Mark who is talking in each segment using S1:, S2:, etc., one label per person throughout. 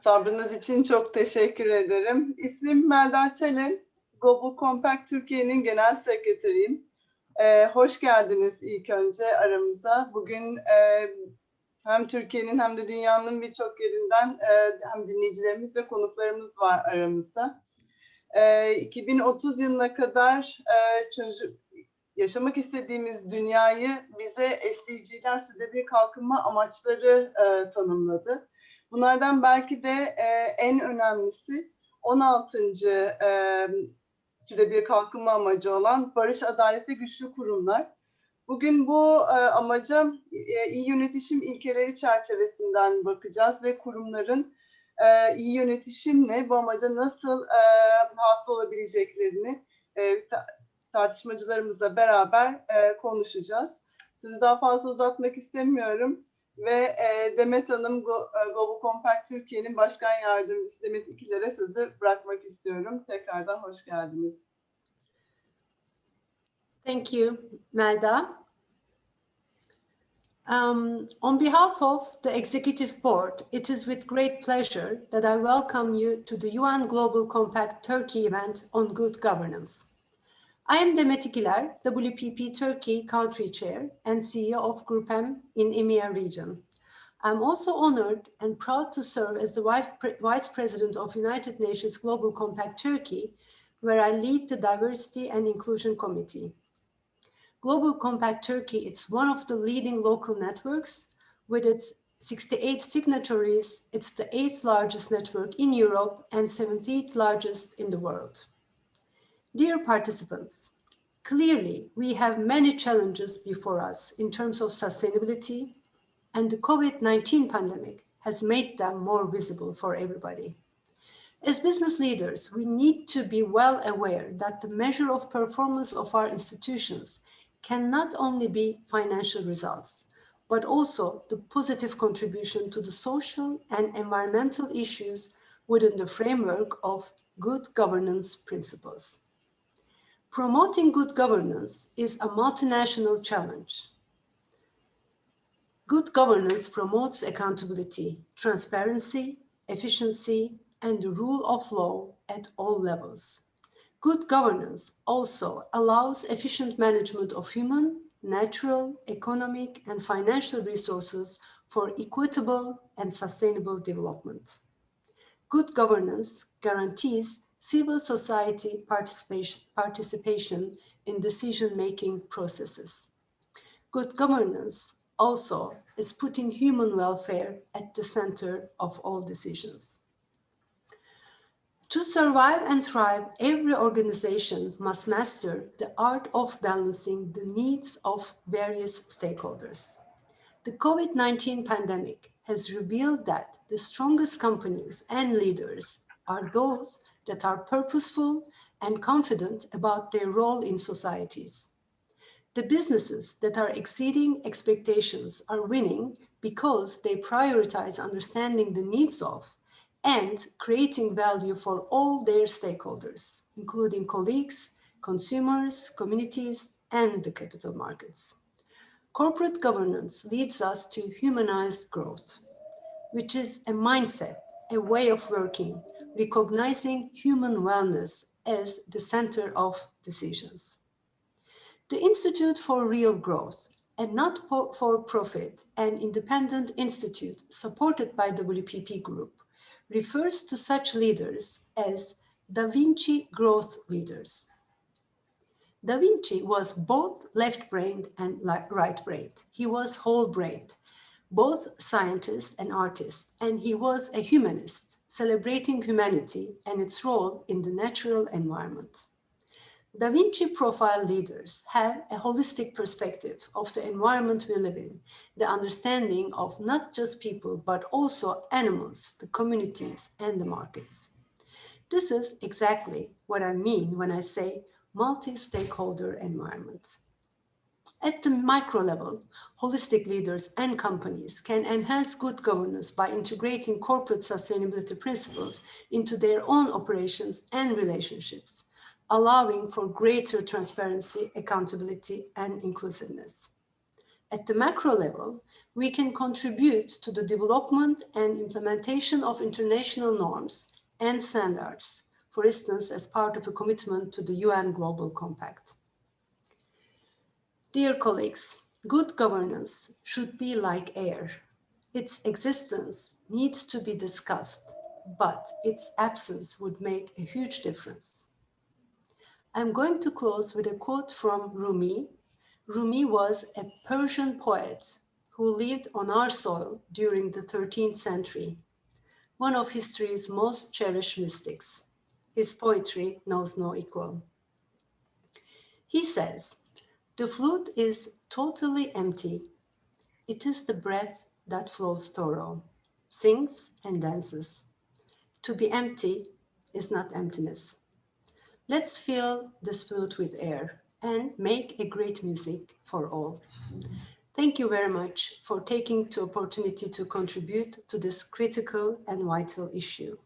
S1: Sabrınız için çok teşekkür ederim. İsmim Melda Çelim. Global Compact Türkiye'nin genel sekreteriyim. Hoş geldiniz ilk önce aramıza. Bugün hem Türkiye'nin hem de dünyanın birçok yerinden hem dinleyicilerimiz ve konuklarımız var aramızda. 2030 yılına kadar yaşamak istediğimiz dünyayı bize SDG'ler, sürdürülebilir kalkınma amaçları tanımladı. Bunlardan belki de en önemlisi 16. sürdürülebilir kalkınma amacı olan barış, adalet ve güçlü kurumlar. Bugün bu amaca iyi yönetişim ilkeleri çerçevesinden bakacağız ve kurumların iyi yönetişimle bu amaca nasıl hasıl olabileceklerini tartışmacılarımızla beraber konuşacağız. Sözü daha fazla uzatmak istemiyorum ve Demet Hanım, Global Compact Türkiye'nin Başkan Yardımcısı Demet İkiler'e sözü bırakmak istiyorum. Tekrardan hoş geldiniz.
S2: Thank you, Melda. On behalf of the Executive Board, it is with great pleasure that I welcome you to the UN Global Compact Turkey event on good governance. I am Demet İkiler, WPP Turkey Country Chair and CEO of Group M in EMEA region. I'm also honored and proud to serve as the Vice President of United Nations Global Compact Turkey, where I lead the Diversity and Inclusion Committee. Global Compact Turkey is one of the leading local networks. With its 68 signatories, it's the 8th largest network in Europe and 78th largest in the world. Dear participants, clearly we have many challenges before us in terms of sustainability, and the COVID-19 pandemic has made them more visible for everybody. As business leaders, we need to be well aware that the measure of performance of our institutions can not only be financial results, but also the positive contribution to the social and environmental issues within the framework of good governance principles. Promoting good governance is a multinational challenge. Good governance promotes accountability, transparency, efficiency, and the rule of law at all levels. Good governance also allows efficient management of human, natural, economic, and financial resources for equitable and sustainable development. Good governance guarantees civil society participation in decision-making processes. Good governance also is putting human welfare at the center of all decisions. To survive and thrive, every organization must master the art of balancing the needs of various stakeholders. The COVID-19 pandemic has revealed that the strongest companies and leaders are those that are purposeful and confident about their role in societies. The businesses that are exceeding expectations are winning because they prioritize understanding the needs of and creating value for all their stakeholders, including colleagues, consumers, communities, and the capital markets. Corporate governance leads us to humanized growth, which is a mindset, a way of working, recognizing human wellness as the center of decisions. The Institute for Real Growth, a not-for-profit and independent institute supported by WPP Group, refers to such leaders as Da Vinci growth leaders. Da Vinci was both left-brained and right-brained. He was whole-brained, both scientist and artist, and he was a humanist, celebrating humanity and its role in the natural environment. Da Vinci profile leaders have a holistic perspective of the environment we live in, the understanding of not just people, but also animals, the communities, and the markets. This is exactly what I mean when I say multi-stakeholder environment. At the micro level, holistic leaders and companies can enhance good governance by integrating corporate sustainability principles into their own operations and relationships, allowing for greater transparency, accountability, and inclusiveness. At the macro level, we can contribute to the development and implementation of international norms and standards, for instance, as part of a commitment to the UN Global Compact. Dear colleagues, good governance should be like air. Its existence needs to be discussed, but its absence would make a huge difference. I'm going to close with a quote from Rumi. Rumi was a Persian poet who lived on our soil during the 13th century, one of history's most cherished mystics. His poetry knows no equal. He says, "The flute is totally empty. It is the breath that flows thorough, sings and dances. To be empty is not emptiness. Let's fill this flute with air and make a great music for all." Thank you very much for taking the opportunity to contribute to this critical and vital issue.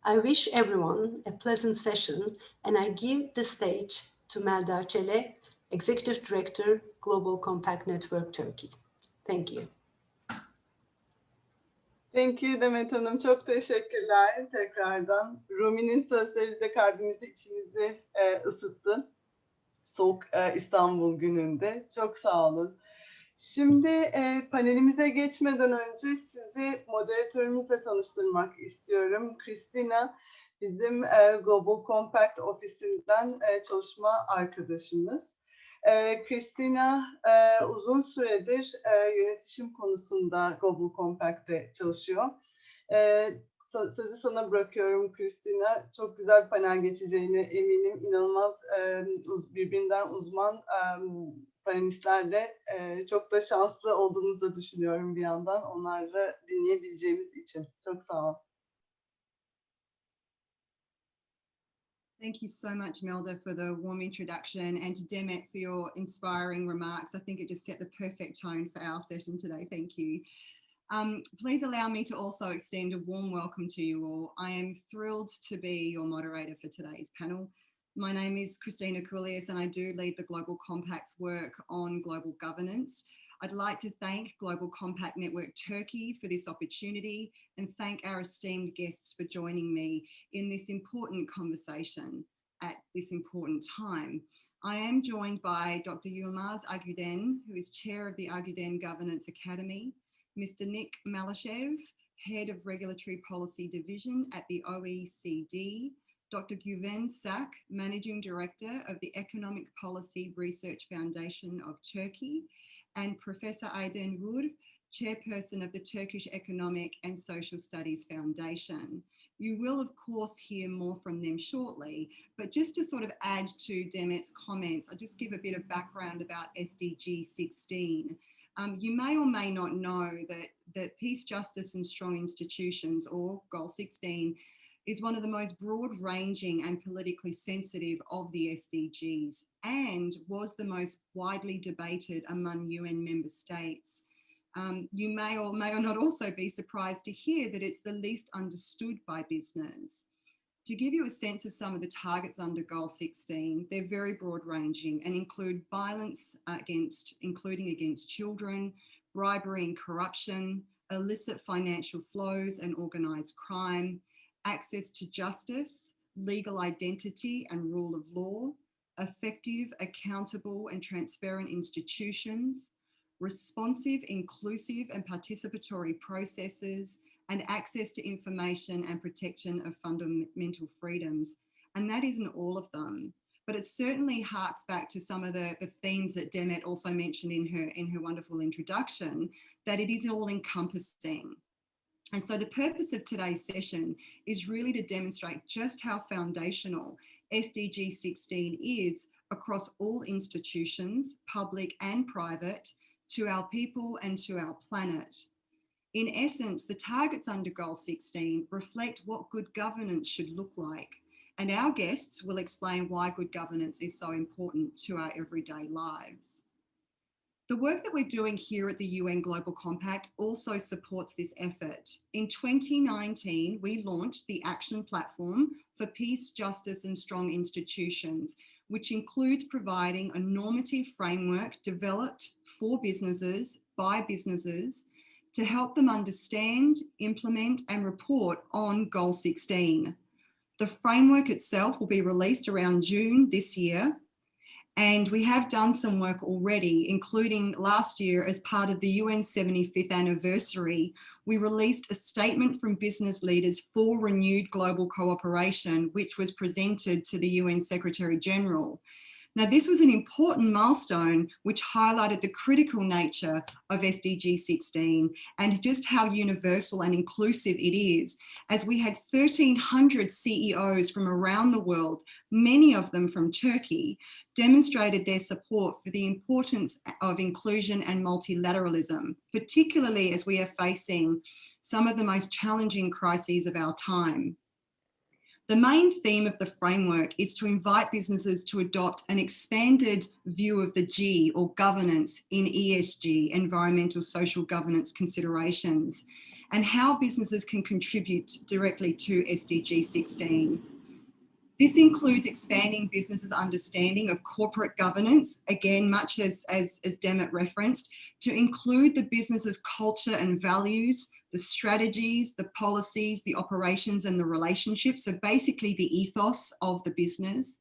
S2: I wish everyone a pleasant session, and I give the stage to Melda Çele, Executive Director, Global Compact Network Turkey. Thank you.
S1: Thank you Demet Hanım. Çok teşekkürler tekrardan. Rumi'nin sözleri de kalbimizi, içimizi ısıttı. Soğuk İstanbul gününde. Çok sağ olun. Şimdi panelimize geçmeden önce sizi moderatörümüzle tanıştırmak istiyorum. Christina bizim Global Compact ofisinden çalışma arkadaşımız. Christina uzun süredir yönetişim konusunda Global Compact'te çalışıyor. Sözü sana bırakıyorum Christina. Çok güzel bir panel geçeceğine eminim. İnanılmaz birbirinden uzman panelistlerle çok da şanslı olduğumuzu düşünüyorum bir yandan. Onları dinleyebileceğimiz için. Çok sağ ol.
S3: Thank you so much, Melda, for the warm introduction, and to Demet for your inspiring remarks. I think it just set the perfect tone for our session today. Thank you. Please allow me to also extend a warm welcome to you all. I am thrilled to be your moderator for today's panel. My name is Christina Koulias, and I do lead the Global Compact's work on global governance. I'd like to thank Global Compact Network Turkey for this opportunity and thank our esteemed guests for joining me in this important conversation at this important time. I am joined by Dr. Yilmaz Aguden, who is Chair of the Aguden Governance Academy, Mr. Nick Malashev, Head of Regulatory Policy Division at the OECD, Dr. Güven Sak, Managing Director of the Economic Policy Research Foundation of Turkey, and Professor Ayden Vur, Chairperson of the Turkish Economic and Social Studies Foundation. You will, of course, hear more from them shortly, but just to sort of add to Demet's comments, I'll just give a bit of background about SDG 16. You may or may not know that peace, justice and strong institutions, or Goal 16, is one of the most broad-ranging and politically sensitive of the SDGs and was the most widely debated among UN member states. You may or may not also be surprised to hear that it's the least understood by business. To give you a sense of some of the targets under Goal 16, they're very broad-ranging and include violence including against children, bribery and corruption, illicit financial flows and organised crime, access to justice, legal identity and rule of law, effective, accountable and transparent institutions, responsive, inclusive and participatory processes, and access to information and protection of fundamental freedoms. And that isn't all of them, but it certainly harks back to some of the themes that Demet also mentioned in her wonderful introduction, that it is all encompassing. And so the purpose of today's session is really to demonstrate just how foundational SDG 16 is across all institutions, public and private, to our people and to our planet. In essence, the targets under Goal 16 reflect what good governance should look like, and our guests will explain why good governance is so important to our everyday lives. The work that we're doing here at the UN Global Compact also supports this effort. In 2019, we launched the Action Platform for Peace, Justice and Strong Institutions, which includes providing a normative framework developed for businesses by businesses to help them understand, implement, and report on Goal 16. The framework itself will be released around June this year, and we have done some work already, including last year as part of the UN 75th anniversary. We released a statement from business leaders for renewed global cooperation, which was presented to the UN Secretary General. Now, this was an important milestone which highlighted the critical nature of SDG 16 and just how universal and inclusive it is, as we had 1,300 CEOs from around the world, many of them from Turkey, demonstrated their support for the importance of inclusion and multilateralism, particularly as we are facing some of the most challenging crises of our time. The main theme of the framework is to invite businesses to adopt an expanded view of the G, or governance, in ESG, environmental social governance considerations, and how businesses can contribute directly to SDG 16. This includes expanding businesses' understanding of corporate governance, again, much as Demet referenced, to include the business's culture and values, the strategies, the policies, the operations, and the relationships. So basically the ethos of the business,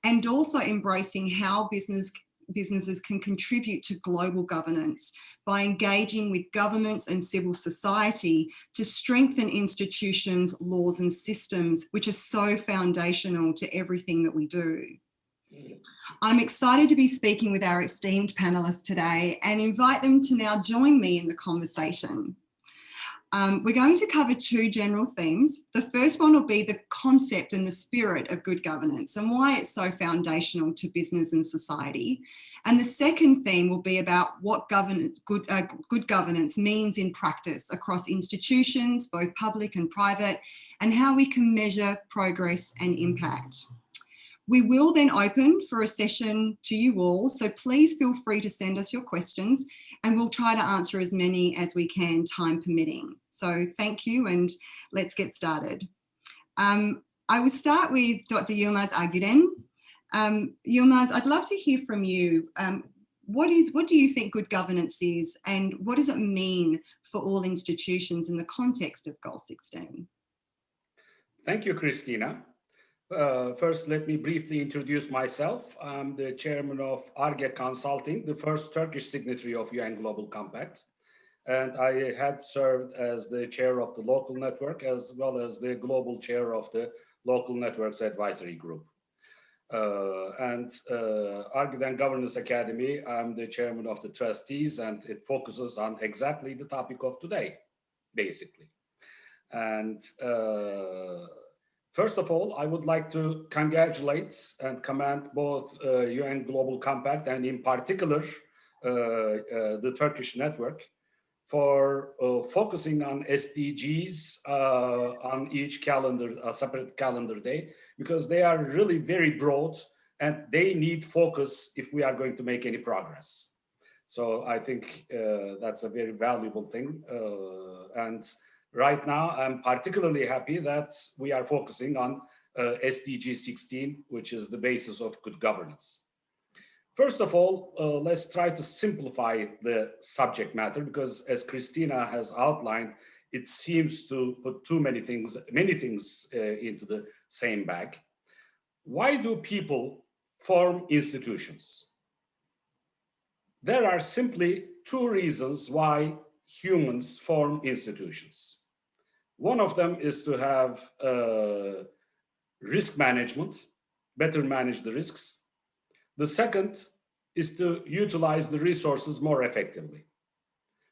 S3: and also embracing how businesses can contribute to global governance by engaging with governments and civil society to strengthen institutions, laws, and systems, which are so foundational to everything that we do. I'm excited to be speaking with our esteemed panelists today and invite them to now join me in the conversation. We're going to cover two general themes. The first one will be the concept and the spirit of good governance and why it's so foundational to business and society. And the second theme will be about what good governance means in practice across institutions, both public and private, and how we can measure progress and impact. We will then open for a session to you all, so please feel free to send us your questions and we'll try to answer as many as we can, time permitting. So thank you, and let's get started. I will start with Dr. Yilmaz Agüden. Yilmaz, I'd love to hear from you. What do you think good governance is, and what does it mean for all institutions in the context of Goal 16?
S4: Thank you, Christina. First, let me briefly introduce myself. I'm the chairman of ARGE Consulting, the first Turkish signatory of UN Global Compact. And I had served as the chair of the local network, as well as the global chair of the Local Networks Advisory Group. ARGE Governance Academy, I'm the chairman of the trustees, and it focuses on exactly the topic of today, basically. And first of all, I would like to congratulate and commend both UN Global Compact and in particular the Turkish network for focusing on SDGs on each calendar, a separate calendar day, because they are really very broad and they need focus if we are going to make any progress. So I think that's a very valuable thing. And right now, I'm particularly happy that we are focusing on SDG 16, which is the basis of good governance. First of all, let's try to simplify the subject matter, because as Christina has outlined, it seems to put too many things into the same bag. Why do people form institutions? There are simply two reasons why humans form institutions. One of them is to have risk management, better manage the risks. The second is to utilize the resources more effectively.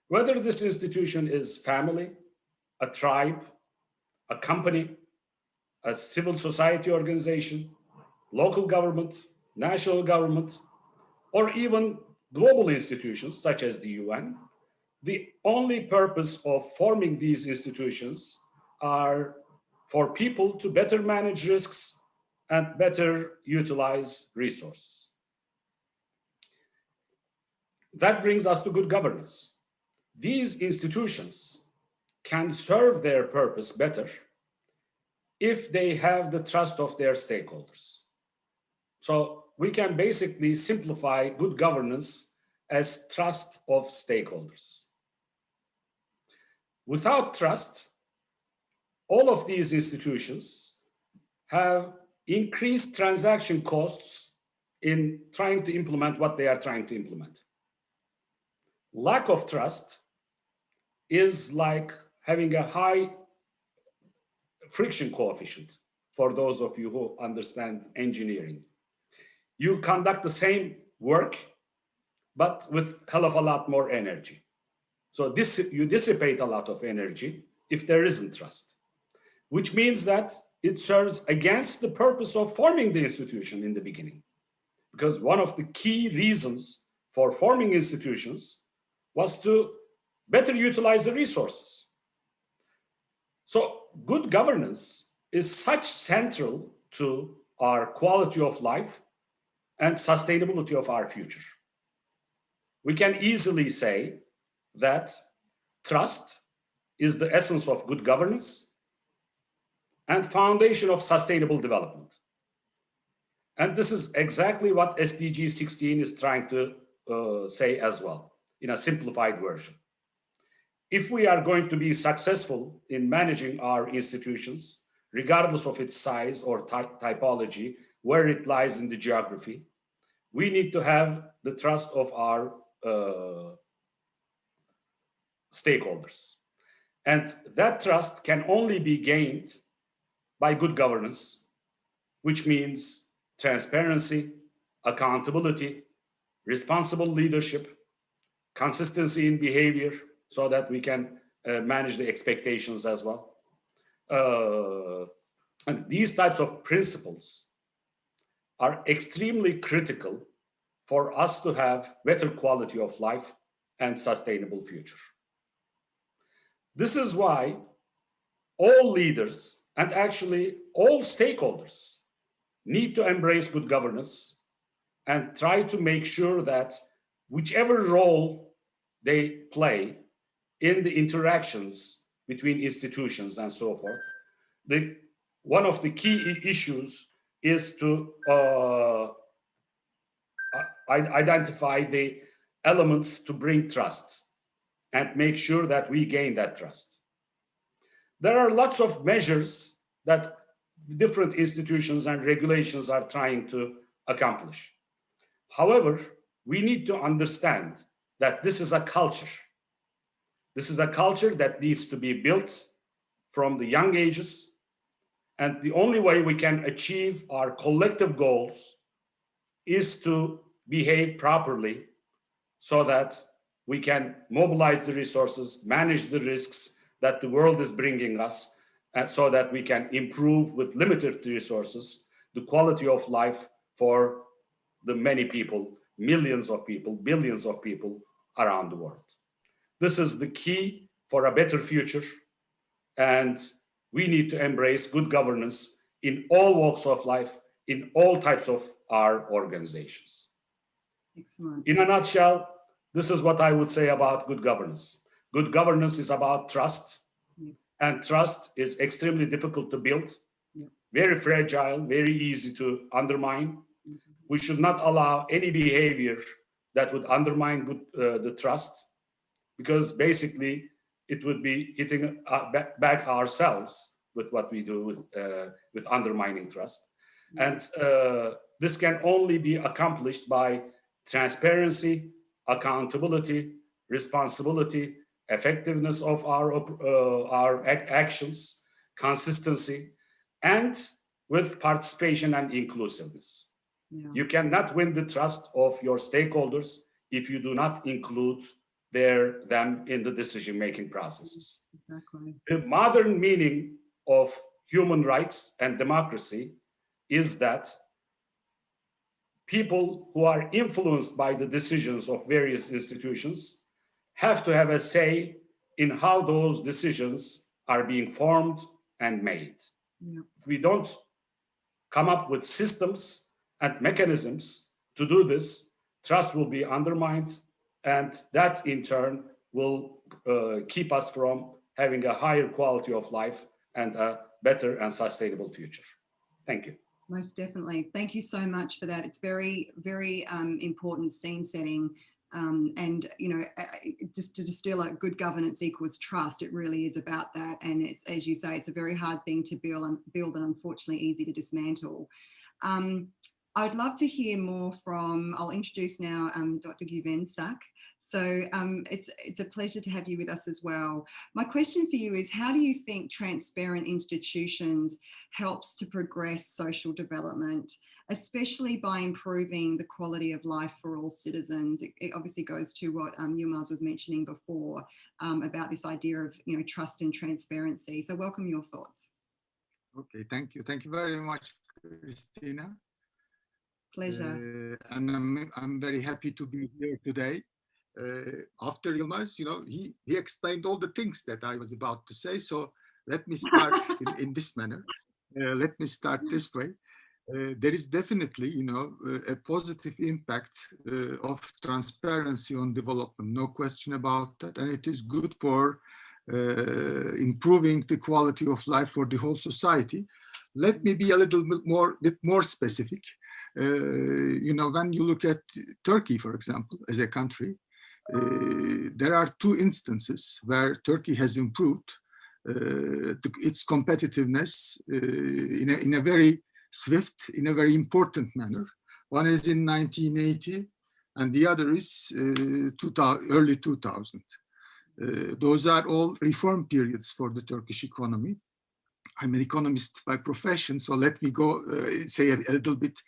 S4: Whether this institution is family, a tribe, a company, a civil society organization, local government, national government, or even global institutions such as the UN, the only purpose of forming these institutions are for people to better manage risks and better utilize resources. That brings us to good governance. These institutions can serve their purpose better if they have the trust of their stakeholders. So we can basically simplify good governance as trust of stakeholders. Without trust, all of these institutions have increased transaction costs in trying to implement what they are trying to implement. Lack of trust is like having a high friction coefficient for those of you who understand engineering. You conduct the same work, but with a hell of a lot more energy. So you dissipate a lot of energy if there isn't trust, which means that it serves against the purpose of forming the institution in the beginning. Because one of the key reasons for forming institutions was to better utilize the resources. So good governance is such central to our quality of life and sustainability of our future. We can easily say that trust is the essence of good governance and foundation of sustainable development. And this is exactly what SDG 16 is trying to say as well, in a simplified version. If we are going to be successful in managing our institutions, regardless of its size or typology, where it lies in the geography, we need to have the trust of our stakeholders. And that trust can only be gained by good governance, which means transparency, accountability, responsible leadership, consistency in behavior, so that we can manage the expectations as well. And these types of principles are extremely critical for us to have better quality of life and sustainable future. This is why all leaders and actually all stakeholders need to embrace good governance and try to make sure that whichever role they play in the interactions between institutions and so forth, one of the key issues is to identify the elements to bring trust and make sure that we gain that trust. There are lots of measures that different institutions and regulations are trying to accomplish. However, we need to understand that this is a culture. This is a culture that needs to be built from the young ages. And the only way we can achieve our collective goals is to behave properly so that we can mobilize the resources, manage the risks that the world is bringing us, so that we can improve with limited resources the quality of life for the many people, millions of people, billions of people around the world. This is the key for a better future, and we need to embrace good governance in all walks of life, in all types of our organizations.
S3: Excellent.
S4: In a nutshell, this is what I would say about good governance. Good governance is about trust, and trust is extremely difficult to build, very fragile, very easy to undermine. We should not allow any behavior that would undermine the trust, because basically it would be hitting back ourselves with what we do with undermining trust. And this can only be accomplished by transparency, accountability, responsibility, effectiveness of our actions, consistency, and with participation and inclusiveness.
S3: Yeah.
S4: You cannot win the trust of your stakeholders if you do not include them in the decision-making processes.
S3: Exactly.
S4: The modern meaning of human rights and democracy is that people who are influenced by the decisions of various institutions have to have a say in how those decisions are being formed and made.
S3: Yeah.
S4: If we don't come up with systems and mechanisms to do this, trust will be undermined, and that in turn will keep us from having a higher quality of life and a better and sustainable future. Thank you.
S3: Most definitely. Thank you so much for that. It's very, very important scene setting And, you know, just to distill it, good governance equals trust. It really is about that. And it's, as you say, it's a very hard thing to build and unfortunately easy to dismantle. I'd love to hear more from, I'll introduce now Dr. Guvensak. So it's a pleasure to have you with us as well. My question for you is, how do you think transparent institutions helps to progress social development, especially by improving the quality of life for all citizens? It obviously goes to what Yilmaz was mentioning before about this idea of, you know, trust and transparency. So welcome your thoughts.
S5: Okay, thank you. Thank you very much, Christina.
S3: Pleasure.
S5: And I'm very happy to be here today. After Yilmaz, you know, he explained all the things that I was about to say. So let me start in this manner. Let me start this way. There is definitely, you know, a positive impact of transparency on development. No question about that. And it is good for improving the quality of life for the whole society. Let me be a little bit more specific. You know, when you look at Turkey, for example, as a country, there are two instances where Turkey has improved its competitiveness in a very swift, in a very important manner. One is in 1980, and the other is early 2000. Those are all reform periods for the Turkish economy. I'm an economist by profession, so let me go say a little bit,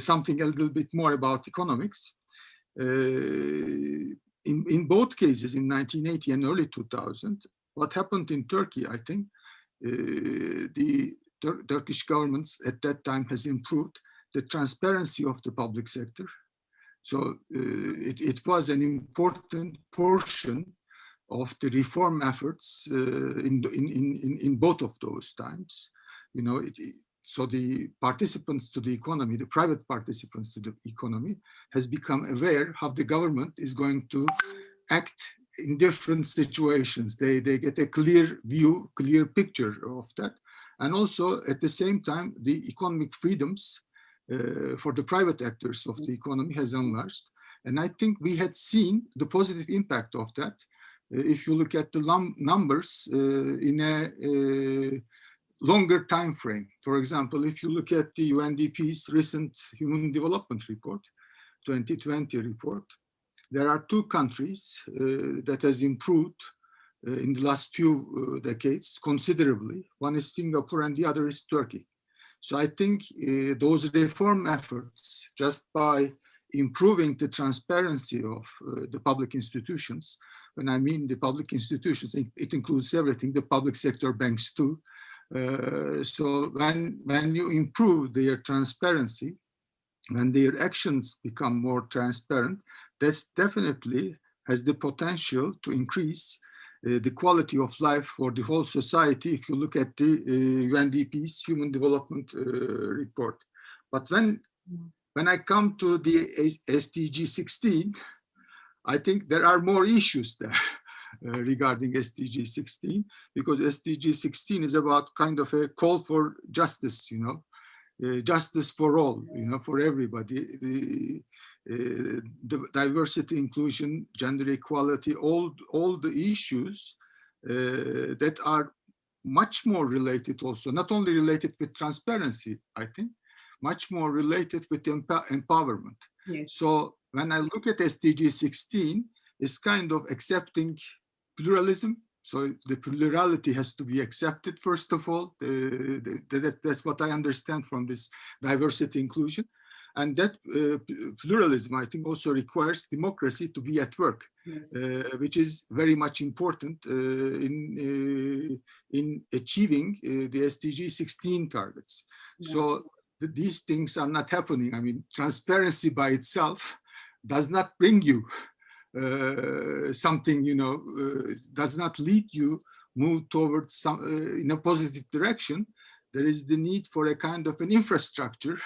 S5: something a little bit more about economics. In both cases, in 1980 and early 2000, what happened in Turkey, I think, the Turkish governments at that time has improved the transparency of the public sector. So it was an important portion of the reform efforts in both of those times. You know, so the participants to the economy, the private participants to the economy, has become aware how the government is going to act in different situations. They get a clear view, clear picture of that. And also at the same time, the economic freedoms for the private actors of the economy has enlarged. And I think we had seen the positive impact of that. If you look at the numbers in a longer time frame. For example, if you look at the UNDP's recent Human Development Report, 2020 report, there are two countries that has improved in the last few decades considerably. One is Singapore and the other is Turkey. So I think those reform efforts, just by improving the transparency of the public institutions, when I mean the public institutions, it includes everything, the public sector banks too. So when you improve their transparency, when their actions become more transparent, that's definitely has the potential to increase the quality of life for the whole society if you look at the UNDP's Human Development Report. But when I come to the SDG 16, I think there are more issues there regarding SDG 16, because SDG 16 is about kind of a call for justice, you know, justice for all, you know, for everybody. The diversity, inclusion, gender equality, all the issues that are much more related also, not only related with transparency, I think, much more related with empowerment.
S3: Yes.
S5: So when I look at SDG 16, it's kind of accepting pluralism. So the plurality has to be accepted, first of all. That's what I understand from this diversity inclusion. And that pluralism, I think, also requires democracy to be at work,
S3: Yes.
S5: which is very much important in achieving the SDG 16 targets.
S3: Yeah.
S5: So these things are not happening. I mean, transparency by itself does not bring you something, you know, does not lead you move towards some in a positive direction. There is the need for a kind of an infrastructure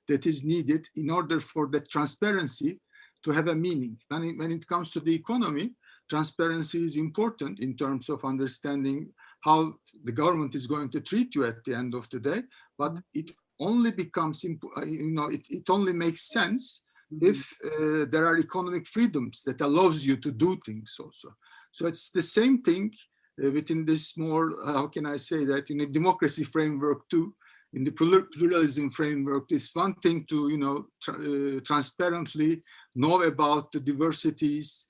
S5: that is needed in order for the transparency to have a meaning. When it comes to the economy, transparency is important in terms of understanding how the government is going to treat you at the end of the day, but it only becomes, you know, it only makes sense if there are economic freedoms that allows you to do things also. So it's the same thing within this more, how can I say that, in a democracy framework too, in the pluralism framework. It's one thing to, you know, transparently know about the diversities,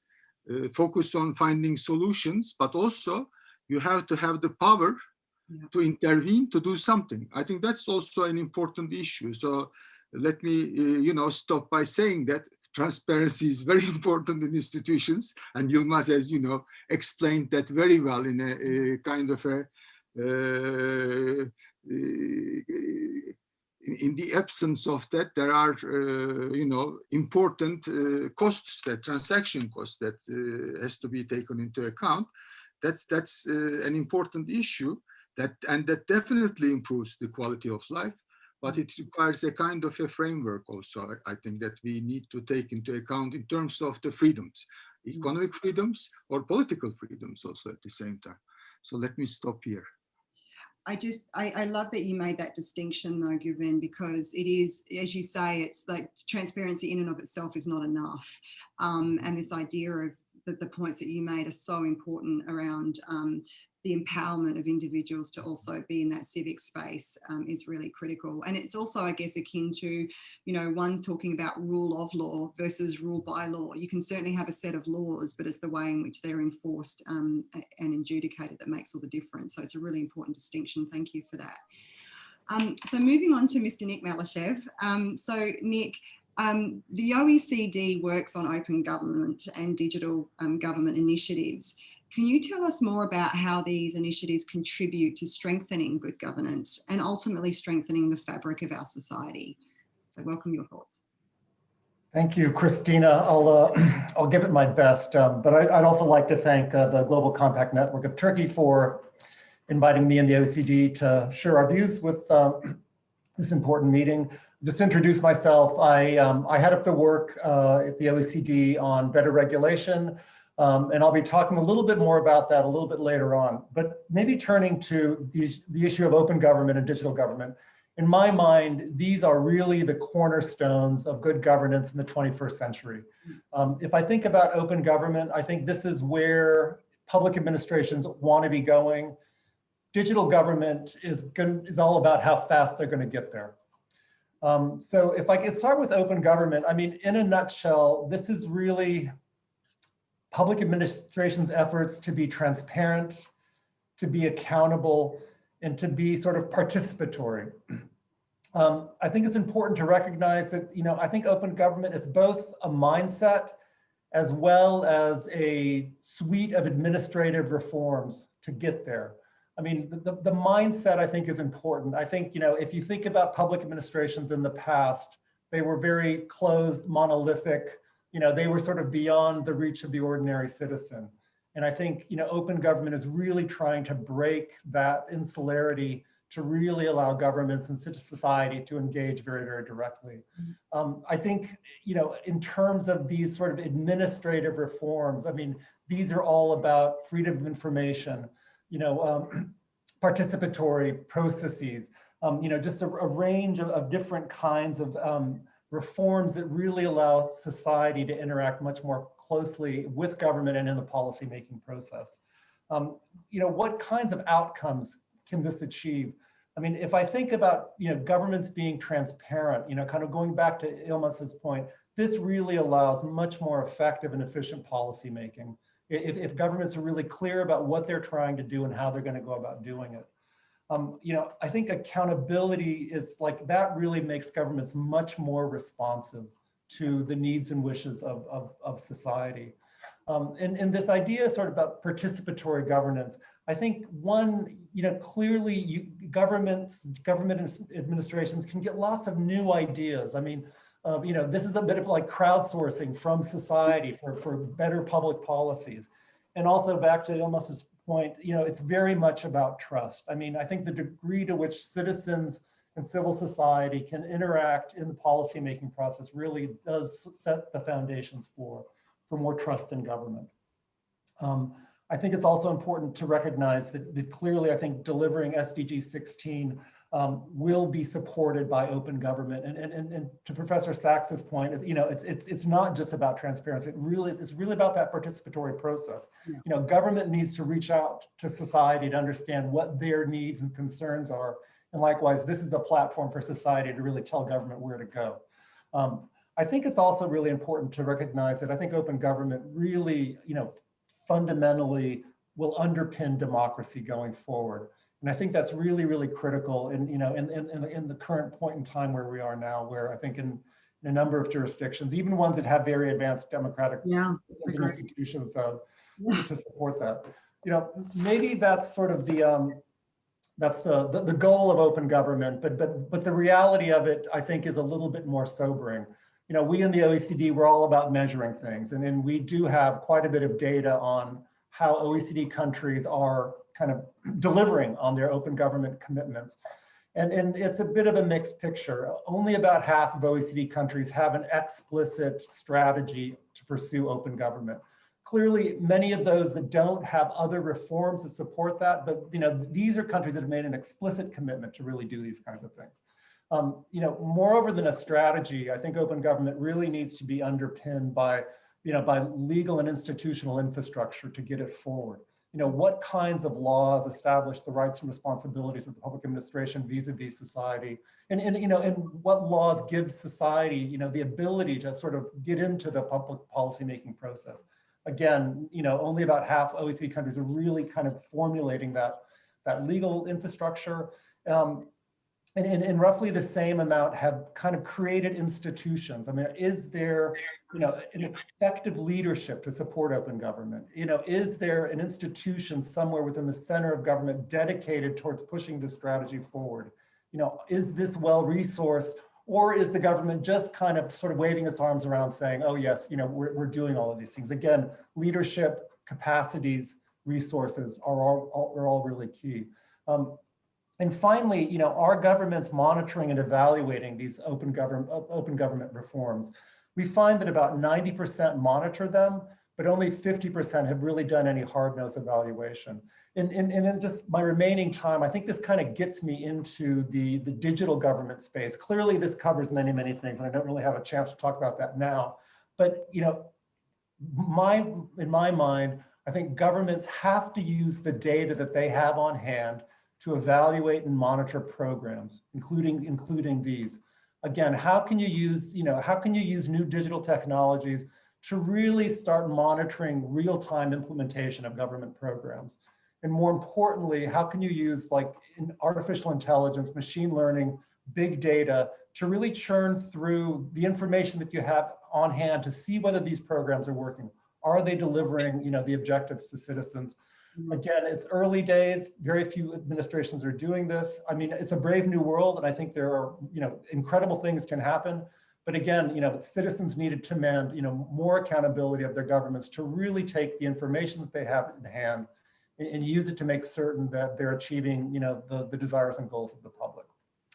S5: focus on finding solutions, but also you have to have the power to intervene, to do something. I think that's also an important issue. So let me, you know, stop by saying that transparency is very important in institutions, and Yilmaz, as you know, explained that very well in a kind of a, in the absence of that, there are, you know, important costs, that transaction costs that has to be taken into account. That's an important issue, and that definitely improves the quality of life. But it requires a kind of a framework also, I think, that we need to take into account in terms of the freedoms, economic freedoms or political freedoms also at the same time. So let me stop here.
S3: I love that you made that distinction though, Güven, because it is, as you say, it's like transparency in and of itself is not enough. And this idea of the points that you made are so important around the empowerment of individuals to also be in that civic space is really critical. And it's also, I guess, akin to, you know, one talking about rule of law versus rule by law. You can certainly have a set of laws, but it's the way in which they're enforced and adjudicated that makes all the difference. So it's a really important distinction. Thank you for that. So moving on to Mr. Nick Malyshev. So Nick, the OECD works on open government and digital government initiatives. Can you tell us more about how these initiatives contribute to strengthening good governance and ultimately strengthening the fabric of our society? So welcome your thoughts.
S6: Thank you, Christina. I'll give it my best, but I'd also like to thank the Global Compact Network of Turkey for inviting me and the OECD to share our views with this important meeting. Just to introduce myself, I head up the work at the OECD on better regulation, and I'll be talking a little bit more about that a little bit later on. But maybe turning to the issue of open government and digital government, in my mind, these are really the cornerstones of good governance in the 21st century. If I think about open government, I think this is where public administrations want to be going. Digital government is all about how fast they're going to get there. So if I could start with open government, I mean, in a nutshell, this is really public administration's efforts to be transparent, to be accountable, and to be sort of participatory. I think it's important to recognize that, you know, I think open government is both a mindset as well as a suite of administrative reforms to get there. I mean, the mindset, I think, is important. I think, you know, if you think about public administrations in the past, they were very closed, monolithic. You know, they were sort of beyond the reach of the ordinary citizen. And I think, you know, open government is really trying to break that insularity to really allow governments and society to engage very, very directly. I think, you know, in terms of these sort of administrative reforms, I mean, these are all about freedom of information, you know, participatory processes, you know, just a range of different kinds of reforms that really allow society to interact much more closely with government and in the policymaking process. You know, what kinds of outcomes can this achieve? I mean, if I think about, you know, governments being transparent, you know, kind of going back to Yilmaz's point, this really allows much more effective and efficient policymaking. If governments are really clear about what they're trying to do and how they're going to go about doing it. You know, I think accountability is like, that really makes governments much more responsive to the needs and wishes of society. And this idea sort of about participatory governance, I think one, you know, clearly government administrations can get lots of new ideas. I mean, you know, this is a bit of like crowdsourcing from society for better public policies. And also back to Yilmaz's point, you know, it's very much about trust. I mean, I think the degree to which citizens and civil society can interact in the policymaking process really does set the foundations for more trust in government. I think it's also important to recognize that clearly, I think delivering SDG 16 will be supported by open government. And to Professor Sachs's point, it's not just about transparency. It's really about that participatory process.
S3: Yeah.
S6: Government needs to reach out to society to understand what their needs and concerns are. And likewise, this is a platform for society to really tell government where to go. I think it's also really important to recognize that I think open government really, fundamentally will underpin democracy going forward. And I think that's really, really critical in the current point in time where we are now, where I think in a number of jurisdictions, even ones that have very advanced democratic systems and institutions to support that. Maybe that's sort of that's the goal of open government, but the reality of it, I think, is a little bit more sobering. We in the OECD, we're all about measuring things, and we do have quite a bit of data on how OECD countries are kind of delivering on their open government commitments. And it's a bit of a mixed picture. Only about half of OECD countries have an explicit strategy to pursue open government. Clearly, many of those that don't have other reforms that support that, but these are countries that have made an explicit commitment to really do these kinds of things. Moreover than a strategy, I think open government really needs to be underpinned by legal and institutional infrastructure to get it forward. What kinds of laws establish the rights and responsibilities of the public administration vis-a-vis society, and what laws give society, the ability to sort of get into the public policymaking process. Again, only about half OECD countries are really kind of formulating that legal infrastructure. And roughly the same amount have kind of created institutions. I mean, is there, an effective leadership to support open government? Is there an institution somewhere within the center of government dedicated towards pushing this strategy forward? Is this well resourced, or is the government just kind of sort of waving its arms around saying, oh yes, we're doing all of these things? Again, leadership, capacities, resources are all really key. And finally, our government's monitoring and evaluating these open government reforms. We find that about 90% monitor them, but only 50% have really done any hard-nosed evaluation. And in just my remaining time, I think this kind of gets me into the digital government space. Clearly, this covers many, many things, and I don't really have a chance to talk about that now. But in my mind, I think governments have to use the data that they have on hand to evaluate and monitor programs, including these. Again, how can you use new digital technologies to really start monitoring real-time implementation of government programs? And more importantly, how can you use artificial intelligence, machine learning, big data to really churn through the information that you have on hand to see whether these programs are working? Are they delivering, the objectives to citizens? Again, it's early days. Very few administrations are doing this. I mean, it's a brave new world, and I think there are, incredible things can happen. But again, citizens need to demand, more accountability of their governments to really take the information that they have in hand and use it to make certain that they're achieving, the desires and goals of the public.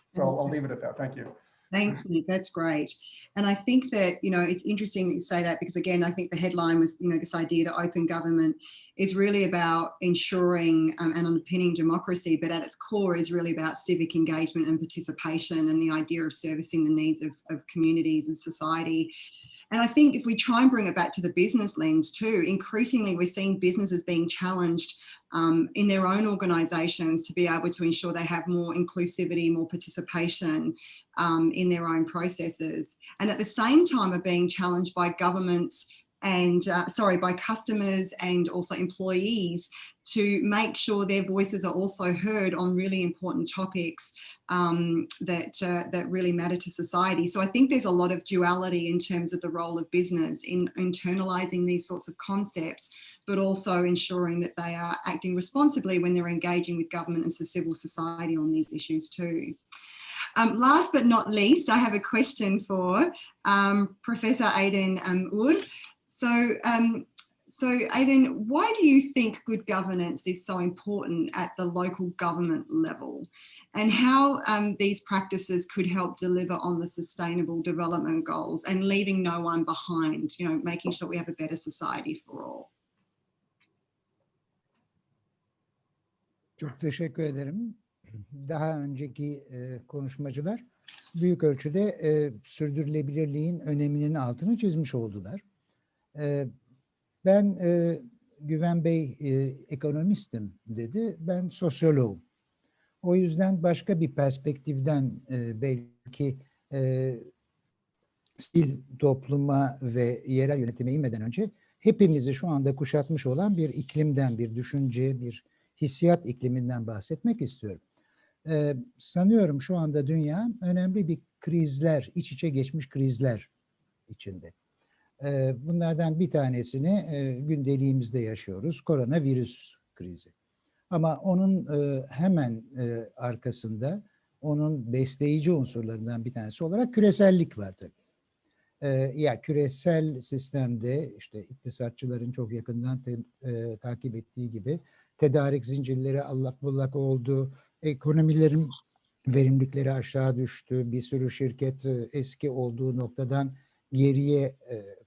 S6: So I'll leave it at that. Thank you.
S3: Thanks, Nick. That's great. And I think that, it's interesting that you say that, because again, I think the headline was, this idea that open government is really about ensuring and underpinning democracy, but at its core is really about civic engagement and participation and the idea of servicing the needs of communities and society. And I think if we try and bring it back to the business lens too, increasingly we're seeing businesses being challenged in their own organisations to be able to ensure they have more inclusivity, more participation in their own processes. And at the same time are being challenged by governments and, by customers and also employees to make sure their voices are also heard on really important topics that really matter to society. So I think there's a lot of duality in terms of the role of business in internalising these sorts of concepts, but also ensuring that they are acting responsibly when they're engaging with government and civil society on these issues too. Last but not least, I have a question for Professor Aydin Ur. So Aydin, why do you think good governance is so important at the local government level, and how these practices could help deliver on the sustainable development goals and leaving no one behind, making sure we have a better society for all?
S7: Çok teşekkür ederim. daha önceki konuşmacılar büyük ölçüde sürdürülebilirliğin öneminin altını çizmiş oldular. Ben Güven Bey ekonomistim dedi, ben sosyoloğum. O yüzden başka bir perspektiften belki sivil topluma ve yerel yönetime inmeden önce hepimizi şu anda kuşatmış olan bir iklimden, bir düşünce, bir hissiyat ikliminden bahsetmek istiyorum. Sanıyorum şu anda dünya önemli bir krizler, iç içe geçmiş krizler içinde. Bunlardan bir tanesini gündeliğimizde yaşıyoruz, koronavirüs krizi. Ama onun hemen arkasında onun besleyici unsurlarından bir tanesi olarak küresellik var tabii. Ya küresel sistemde işte iktisatçıların çok yakından takip ettiği gibi tedarik zincirleri allak bullak oldu, ekonomilerin verimlilikleri aşağı düştü, bir sürü şirket eski olduğu noktadan geriye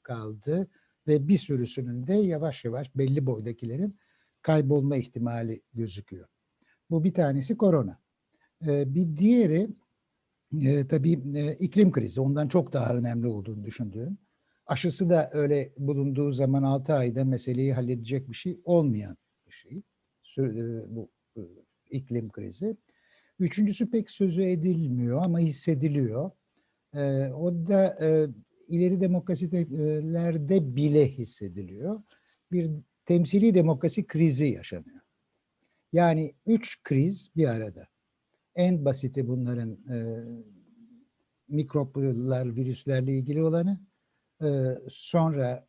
S7: kaldı ve bir sürüsünün de yavaş yavaş belli boydakilerin kaybolma ihtimali gözüküyor. Bu bir tanesi korona. Bir diğeri tabii iklim krizi, ondan çok daha önemli olduğunu düşündüğüm. Aşısı da öyle bulunduğu zaman 6 ayda meseleyi halledecek bir şey olmayan bir şey. Bu iklim krizi. Üçüncüsü pek sözü edilmiyor ama hissediliyor. O da ileri demokrasilerde bile hissediliyor. Bir temsili demokrasi krizi yaşanıyor. Yani 3 kriz bir arada. En basiti bunların mikroplar, virüslerle ilgili olanı. Sonra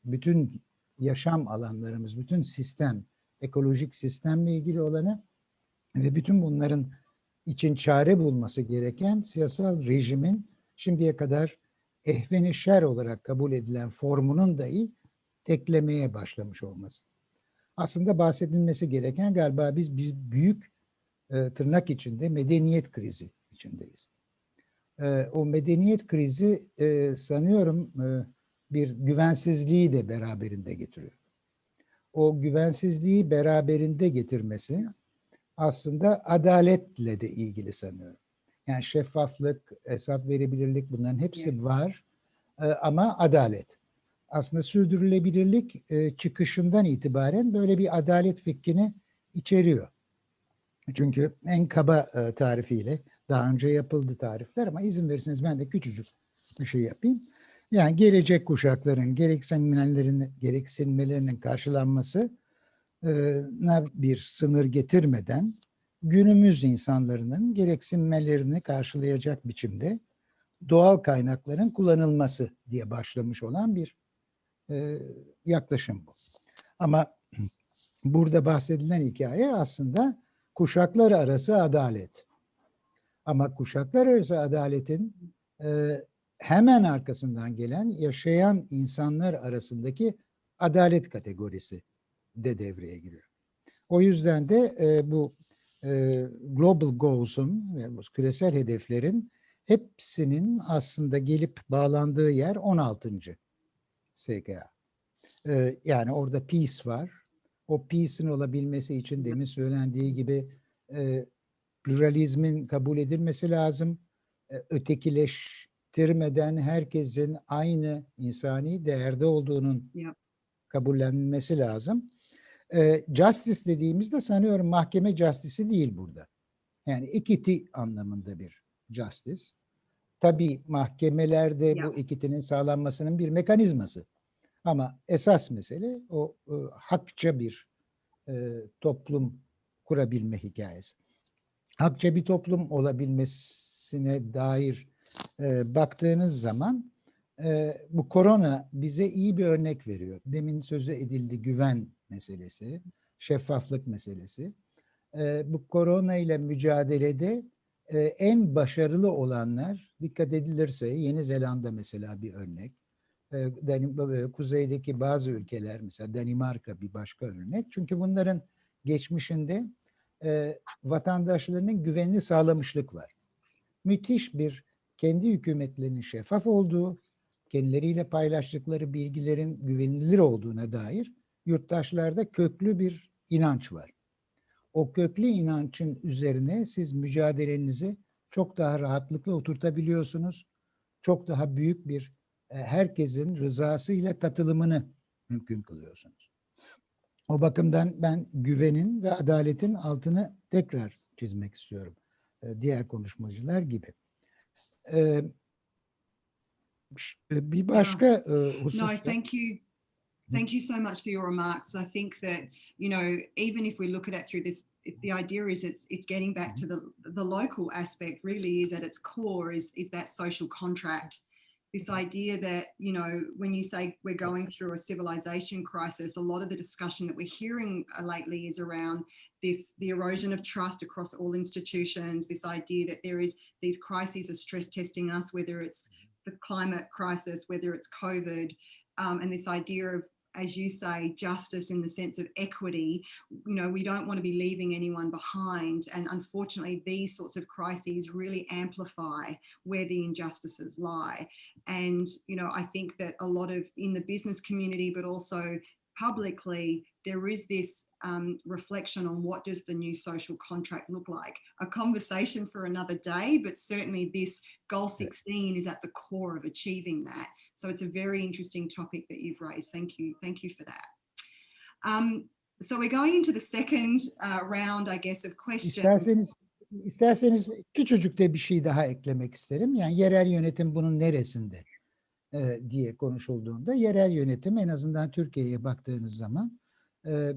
S7: bütün yaşam alanlarımız, bütün sistem, ekolojik sistemle ilgili olanı ve bütün bunların için çare bulması gereken siyasal rejimin şimdiye kadar ehven-i şer olarak kabul edilen formunun dahi teklemeye başlamış olması. Aslında bahsedilmesi gereken galiba biz büyük tırnak içinde medeniyet krizi içindeyiz. O medeniyet krizi sanıyorum bir güvensizliği de beraberinde getiriyor. O güvensizliği beraberinde getirmesi aslında adaletle de ilgili sanıyorum. Yani şeffaflık, hesap verebilirlik bunların hepsi var ama adalet. Aslında sürdürülebilirlik çıkışından itibaren böyle bir adalet fikrini içeriyor. Çünkü en kaba tarifiyle daha önce yapıldı tarifler ama izin verirseniz ben de küçücük bir şey yapayım. Yani gelecek kuşakların gereksinmelerinin karşılanması bir sınır getirmeden günümüz insanların gereksinmelerini karşılayacak biçimde doğal kaynakların kullanılması diye başlamış olan bir yaklaşım bu. Ama burada bahsedilen hikaye aslında kuşaklar arası adalet. Ama kuşaklar arası adaletin hemen arkasından gelen yaşayan insanlar arasındaki adalet kategorisi de devreye giriyor. O yüzden de bu global goals'un, yani küresel hedeflerin hepsinin aslında gelip bağlandığı yer 16. SKA. Yani orada peace var. O peace'in olabilmesi için demin söylendiği gibi pluralizmin kabul edilmesi lazım. Ötekileştirmeden herkesin aynı insani değerde olduğunun kabullenilmesi lazım. Justice dediğimizde sanıyorum mahkeme justice'i değil burada. Yani equity anlamında bir justice. Tabii mahkemelerde bu equity'nin sağlanmasının bir mekanizması. Ama esas mesele o hakça bir toplum kurabilme hikayesi. Hakça bir toplum olabilmesine dair baktığınız zaman bu korona bize iyi bir örnek veriyor. Demin sözü edildi güven meselesi, şeffaflık meselesi. Bu korona ile mücadelede en başarılı olanlar dikkat edilirse Yeni Zelanda mesela bir örnek. Kuzeydeki bazı ülkeler mesela Danimarka bir başka örnek. Çünkü bunların geçmişinde vatandaşlarının güvenini sağlamışlık var. Müthiş bir kendi hükümetlerinin şeffaf olduğu, kendileriyle paylaştıkları bilgilerin güvenilir olduğuna dair yurttaşlarda köklü bir inanç var. o köklü inancın üzerine siz mücadelenizi çok daha rahatlıkla oturtabiliyorsunuz. Çok daha büyük bir herkesin rızasıyla katılımını mümkün kılıyorsunuz. O bakımdan ben güvenin ve adaletin altını tekrar çizmek istiyorum. Diğer konuşmacılar gibi. Bir başka hususta...
S3: No, thank you. Thank you so much for your remarks. I think that, even if we look at it through this, the idea is it's getting back to the local aspect really is at its core is that social contract. This idea that, when you say we're going through a civilization crisis, a lot of the discussion that we're hearing lately is around the erosion of trust across all institutions, this idea that these crises are stress testing us, whether it's the climate crisis, whether it's COVID, and this idea of, as you say, justice in the sense of equity. We don't want to be leaving anyone behind. And unfortunately, these sorts of crises really amplify where the injustices lie. And, I think that a lot of in the business community, but also publicly, there is this reflection on what does the new social contract look like. A conversation for another day, but certainly this goal 16 is at the core of achieving that. So it's a very interesting topic that you've raised. Thank you for that. So we're going into the second round, I guess, of questions.
S7: İsterseniz küçücük de bir şey daha eklemek isterim. Yani yerel yönetim bunun neresinde diye konuşulduğunda, yerel yönetim en azından Türkiye'ye baktığınız zaman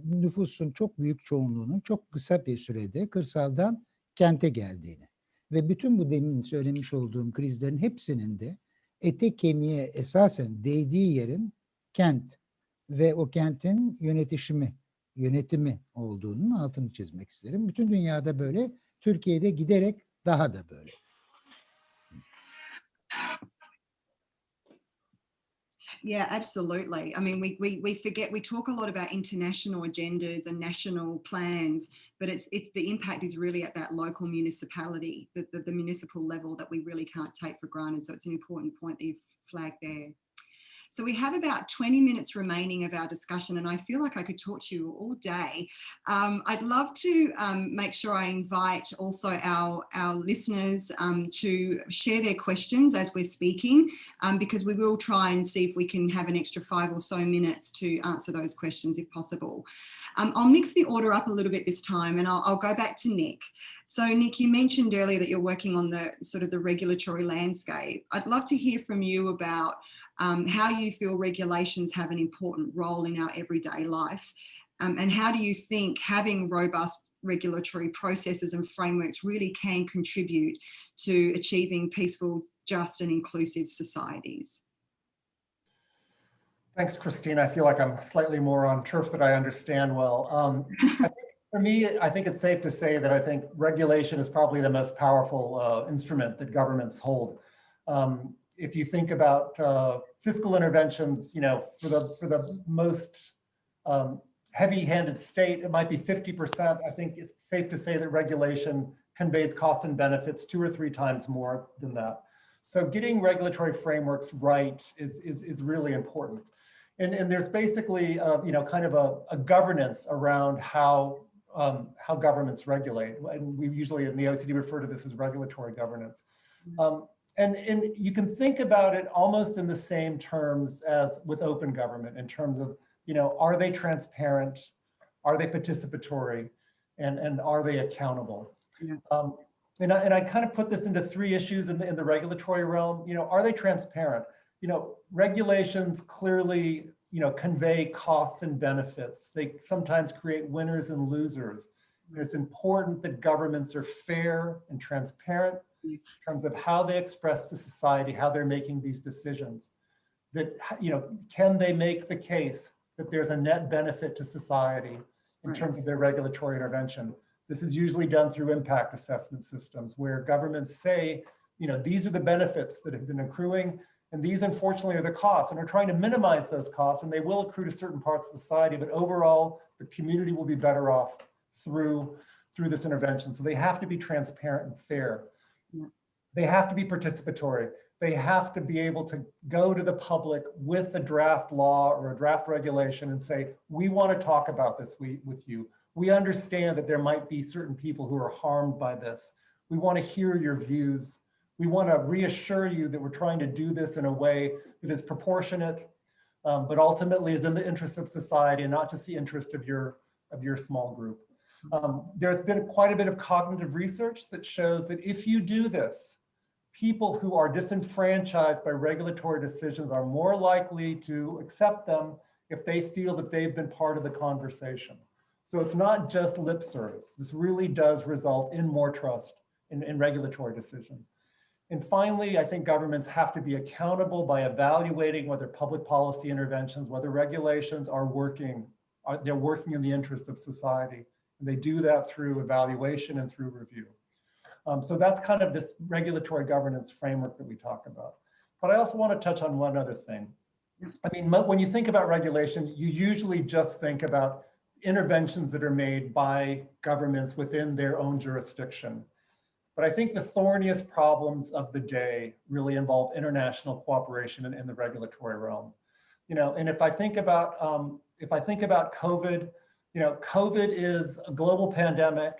S7: nüfusun çok büyük çoğunluğunun çok kısa bir sürede kırsaldan kente geldiğini ve bütün bu demin söylemiş olduğum krizlerin hepsinin de ete kemiğe esasen değdiği yerin kent ve o kentin yönetimi olduğunun altını çizmek isterim. Bütün dünyada böyle, Türkiye'de giderek daha da böyle.
S3: Yeah, absolutely. I mean, we forget, we talk a lot about international agendas and national plans, but it's the impact is really at that local municipality, the municipal level, that we really can't take for granted. So it's an important point that you've flagged there. So we have about 20 minutes remaining of our discussion, and I feel like I could talk to you all day. I'd love to make sure I invite also our listeners to share their questions as we're speaking, because we will try and see if we can have an extra 5 or so minutes to answer those questions if possible. I'll mix the order up a little bit this time, and I'll go back to Nick. So Nick, you mentioned earlier that you're working on the sort of the regulatory landscape. I'd love to hear from you about how you feel regulations have an important role in our everyday life, and how do you think having robust regulatory processes and frameworks really can contribute to achieving peaceful, just and inclusive societies?
S6: Thanks, Christine. I feel like I'm slightly more on turf that I understand well. I think for me, I think it's safe to say that I think regulation is probably the most powerful instrument that governments hold. If you think about fiscal interventions, for the most heavy-handed state, it might be 50%. I think it's safe to say that regulation conveys costs and benefits 2 or 3 times more than that. So getting regulatory frameworks right is really important. And there's basically, kind of a governance around how governments regulate. And we usually in the OECD refer to this as regulatory governance. And you can think about it almost in the same terms as with open government, in terms of, are they transparent? Are they participatory? And are they accountable? Yeah. And I kind of put this into 3 issues in the regulatory realm. Are they transparent? Regulations clearly, convey costs and benefits. They sometimes create winners and losers. It's important that governments are fair and transparent in terms of how they express to society, how they're making these decisions. That, can they make the case that there's a net benefit to society in terms of their regulatory intervention? This is usually done through impact assessment systems where governments say, these are the benefits that have been accruing, and these unfortunately are the costs, and are trying to minimize those costs, and they will accrue to certain parts of society, but overall the community will be better off through this intervention. So they have to be transparent and fair. They have to be participatory. They have to be able to go to the public with a draft law or a draft regulation and say, we want to talk about this with you. We understand that there might be certain people who are harmed by this. We want to hear your views. We want to reassure you that we're trying to do this in a way that is proportionate, but ultimately is in the interest of society and not just the interest of your small group. There's been quite a bit of cognitive research that shows that if you do this, people who are disenfranchised by regulatory decisions are more likely to accept them if they feel that they've been part of the conversation. So it's not just lip service. This really does result in more trust in regulatory decisions. And finally, I think governments have to be accountable by evaluating whether public policy interventions, whether regulations are working, they're working in the interest of society. And they do that through evaluation and through review. So that's kind of this regulatory governance framework that we talk about. But I also want to touch on one other thing. I mean, when you think about regulation, you usually just think about interventions that are made by governments within their own jurisdiction. But I think the thorniest problems of the day really involve international cooperation in the regulatory realm. You know, and if I think about COVID, you know, COVID is a global pandemic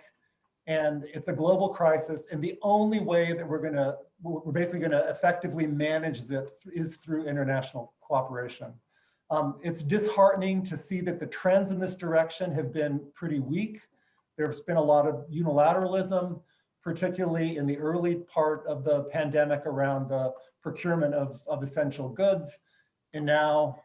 S6: and it's a global crisis. And the only way that we're basically gonna effectively manage it is through international cooperation. It's disheartening to see that the trends in this direction have been pretty weak. There's been a lot of unilateralism, particularly in the early part of the pandemic around the procurement of essential goods. And now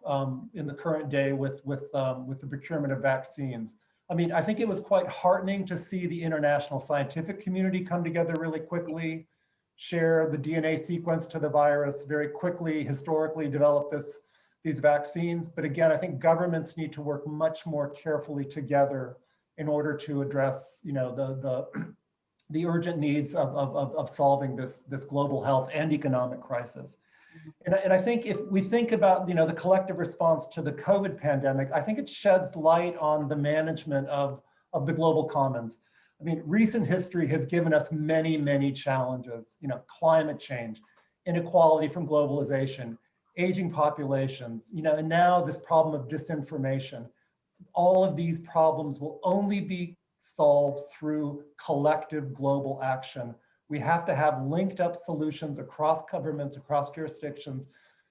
S6: in the current day with the procurement of vaccines. I mean, I think it was quite heartening to see the international scientific community come together really quickly, share the DNA sequence to the virus very quickly, historically develop these vaccines. But again, I think governments need to work much more carefully together in order to address, you know, the urgent needs of solving this global health and economic crisis. And I think if we think about, you know, the collective response to the COVID pandemic, I think it sheds light on the management of the global commons. I mean, recent history has given us many, many challenges, you know, climate change, inequality from globalization, aging populations, you know, and now this problem of disinformation. All of these problems will only be solved through collective global action. We have to have linked up solutions across governments, across jurisdictions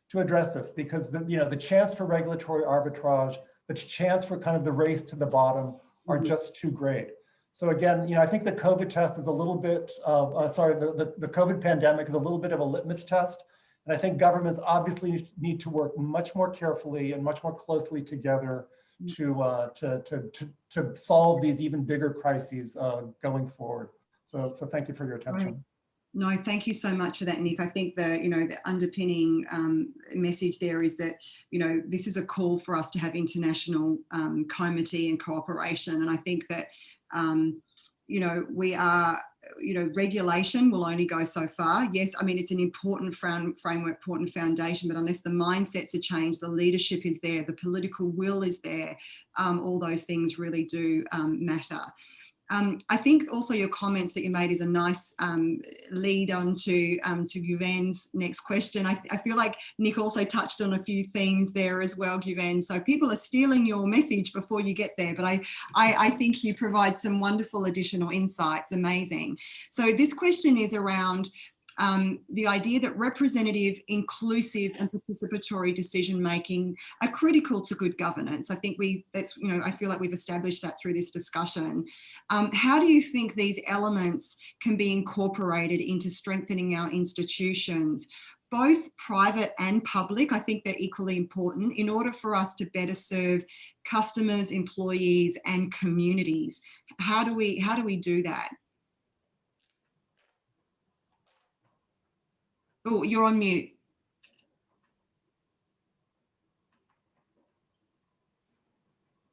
S6: to address this, because the chance for regulatory arbitrage, the chance for kind of the race to the bottom are just too great. So again, you know, I think the COVID test is a little bit of, the COVID pandemic is a little bit of a litmus test. And I think governments obviously need to work much more carefully and much more closely together to solve these even bigger crises going forward. So thank you for your attention.
S3: No, thank you so much for that, Nick. I think the underpinning message there is that, you know, this is a call for us to have international comity and cooperation. And I think that, you know, we are, you know, regulation will only go so far. Yes, I mean, it's an important framework, important foundation, but unless the mindsets are changed, the leadership is there, the political will is there, all those things really do matter. I think also your comments that you made is a nice lead on to Guven's next question. I feel like Nick also touched on a few themes there as well, Guven. So people are stealing your message before you get there, but I think you provide some wonderful additional insights. Amazing. So this question is around the idea that representative, inclusive and participatory decision-making are critical to good governance. I think I feel like we've established that through this discussion. How do you think these elements can be incorporated into strengthening our institutions, both private and public? I think they're equally important in order for us to better serve customers, employees and communities. How do we do that? Oh, you're on mute.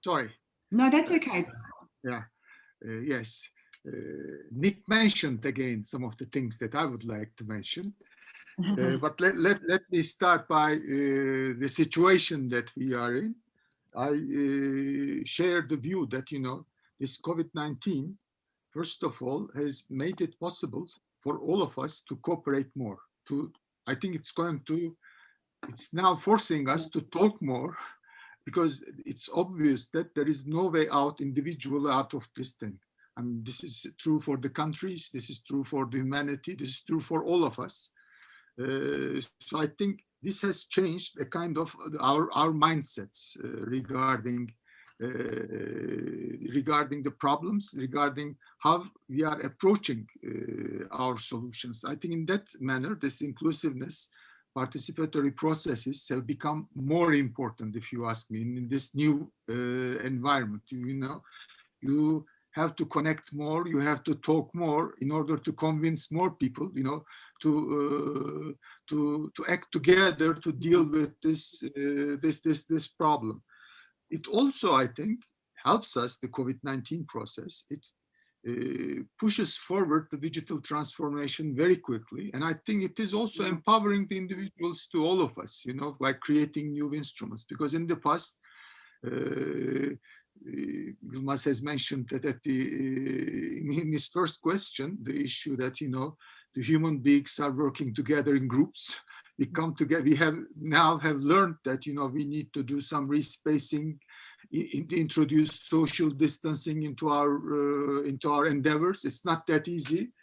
S5: Sorry.
S3: No, that's okay.
S5: Yeah, yes. Nick mentioned again some of the things that I would like to mention. But let me start by the situation that we are in. I share the view that, you know, this COVID-19, first of all, has made it possible for all of us to cooperate more. I think it's now forcing us to talk more because it's obvious that there is no way out individually out of this thing. I mean, this is true for the countries, this is true for the humanity, this is true for all of us. So I think this has changed a kind of our mindsets regarding the problems, regarding how we are approaching our solutions. I think in that manner, this inclusiveness, participatory processes have become more important, if you ask me, in this new environment. You have to connect more, you have to talk more in order to convince more people, to act together to deal with this problem. It also, I think, helps us, the COVID-19 process. It pushes forward the digital transformation very quickly. And I think it is also empowering the individuals to all of us, by creating new instruments. Because in the past, Yilmaz has mentioned that in his first question, the issue that, the human beings are working together in groups. We come together, we have learned that, we need to do some respacing, introduce social distancing into our endeavors. It's not that easy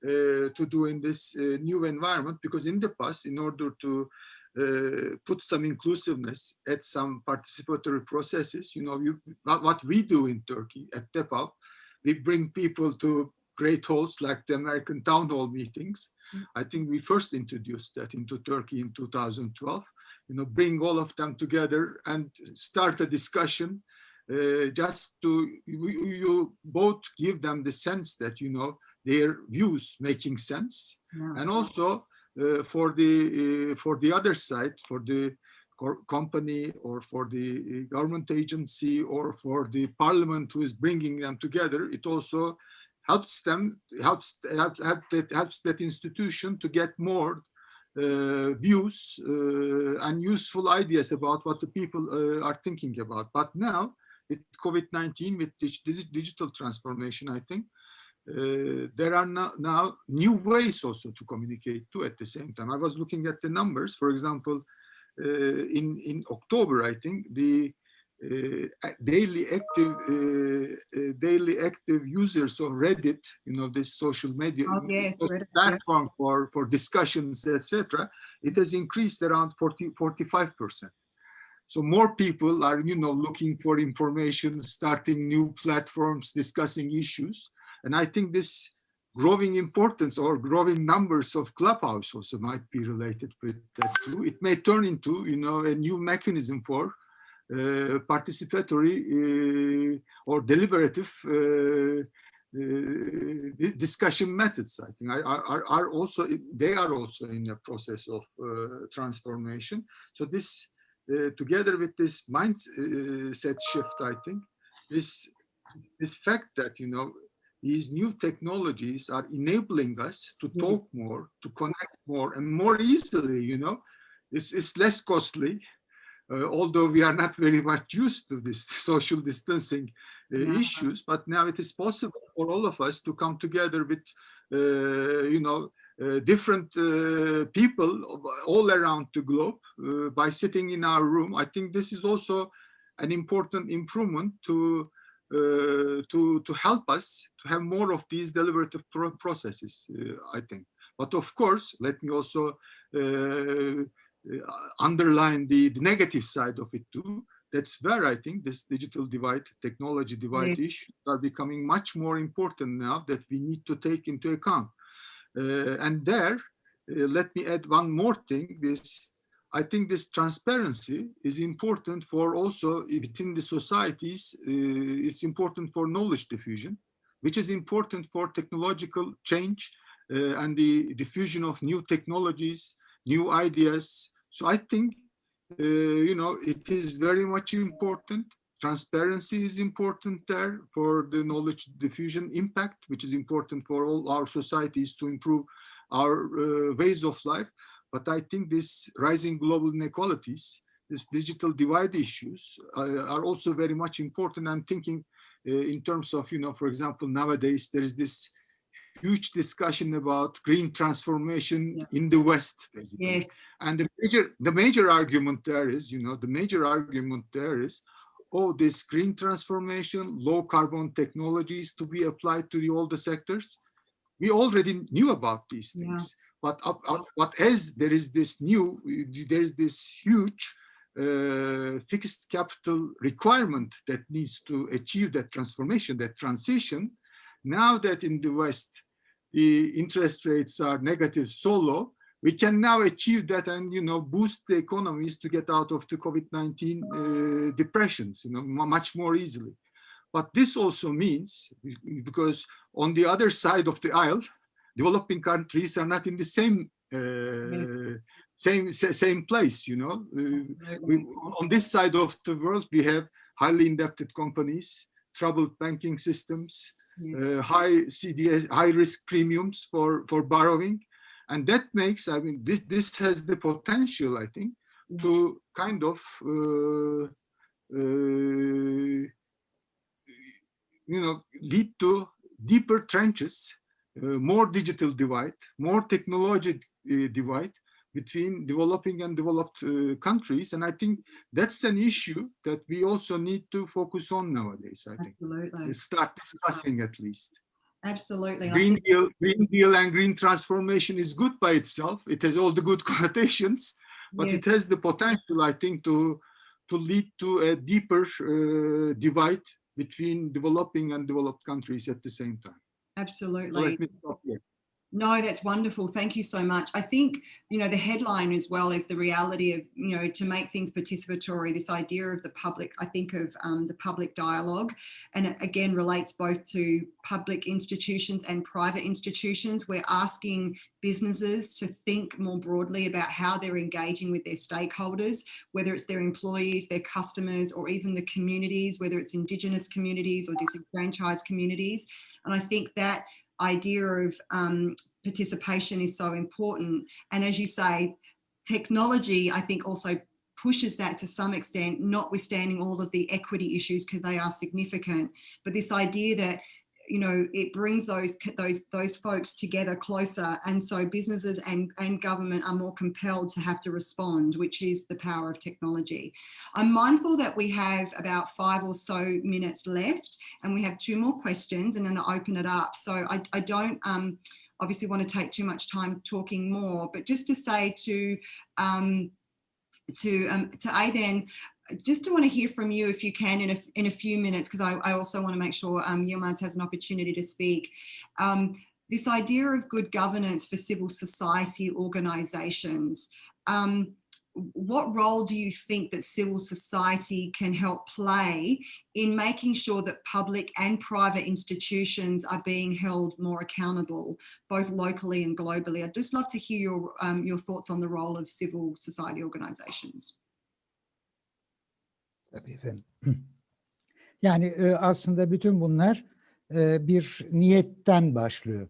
S5: to do in this new environment, because in the past, in order to put some inclusiveness at some participatory processes, what we do in Turkey at TEPAV, we bring people to great halls like the American town hall meetings. I think we first introduced that into Turkey in 2012, bring all of them together and start a discussion, just to, you both give them the sense that, their views making sense. And also for the other side, for the company or for the government agency or for the parliament who is bringing them together, it also helps that institution to get more views and useful ideas about what the people are thinking about. But now with COVID-19, with digital transformation, I think there are now new ways also to communicate too at the same time. I was looking at the numbers, for example, in October, I think the daily active users of Reddit, this social media platform for discussions, etc., it has increased around 45%. So more people are, looking for information, starting new platforms, discussing issues. And I think this growing importance or growing numbers of Clubhouse also might be related with that too. It may turn into, a new mechanism for participatory or deliberative discussion methods. I think they are also in a process of transformation. So this, together with this mindset shift, I think this fact that these new technologies are enabling us to talk more, to connect more, and more easily. It's less costly. Although we are not very much used to this social distancing issues, but now it is possible for all of us to come together with, different people all around the globe by sitting in our room. I think this is also an important improvement to help us to have more of these deliberative processes, I think. But of course, let me also underline the negative side of it too. That's where I think this digital divide, technology divide issues are becoming much more important now that we need to take into account. And there, let me add one more thing. I think this transparency is important for also within the societies. It's important for knowledge diffusion, which is important for technological change and the diffusion of new technologies, new ideas. So I think, it is very much important. Transparency is important there for the knowledge diffusion impact, which is important for all our societies to improve our ways of life. But I think this rising global inequalities, this digital divide issues are also very much important. I'm thinking in terms of, for example, nowadays there is this huge discussion about green transformation
S3: Yeah.
S5: in the West, basically.
S3: Yes.
S5: And the major argument there is, the major argument there is, oh, this green transformation, low carbon technologies to be applied to all the sectors. We already knew about these things, but as there is this huge fixed capital requirement that needs to achieve that transformation, that transition. Now that in the West, the interest rates are negative so low, we can now achieve that and, boost the economies to get out of the COVID-19 depressions, much more easily. But this also means, because on the other side of the aisle, developing countries are not in the same same place, on this side of the world, we have highly indebted companies, troubled banking systems, high CDS, high risk premiums for borrowing. And that makes, this has the potential, I think, to kind of, lead to deeper trenches, more digital divide, more technology divide between developing and developed countries. And I think that's an issue that we also need to focus on nowadays, I think.
S3: Absolutely.
S5: Start discussing at least.
S3: Absolutely.
S5: Green Deal and green transformation is good by itself. It has all the good connotations, but it has the potential, I think, to lead to a deeper divide between developing and developed countries at the same time.
S3: Absolutely.
S5: So let me stop here.
S3: No, that's wonderful. Thank you so much. I think, the headline as well is the reality of, to make things participatory, this idea of the public, I think of the public dialogue, and it again relates both to public institutions and private institutions. We're asking businesses to think more broadly about how they're engaging with their stakeholders, whether it's their employees, their customers, or even the communities, whether it's Indigenous communities or disenfranchised communities. And I think that idea of participation is so important. And as you say, technology, I think, also pushes that to some extent, notwithstanding all of the equity issues, because they are significant. But this idea that, it brings those folks together closer, and so businesses and government are more compelled to have to respond, which is the power of technology. I'm mindful that we have about 5 or so minutes left, and we have 2 more questions, and then I'll open it up. So I don't obviously want to take too much time talking more, but just to say to Aiden, just to want to hear from you, if you can, in a few minutes, because I also want to make sure Yilmaz has an opportunity to speak. This idea of good governance for civil society organisations. What role do you think that civil society can help play in making sure that public and private institutions are being held more accountable, both locally and globally? I'd just love to hear your thoughts on the role of civil society organisations.
S7: Tabii efendim. Yani aslında bütün bunlar bir niyetten başlıyor.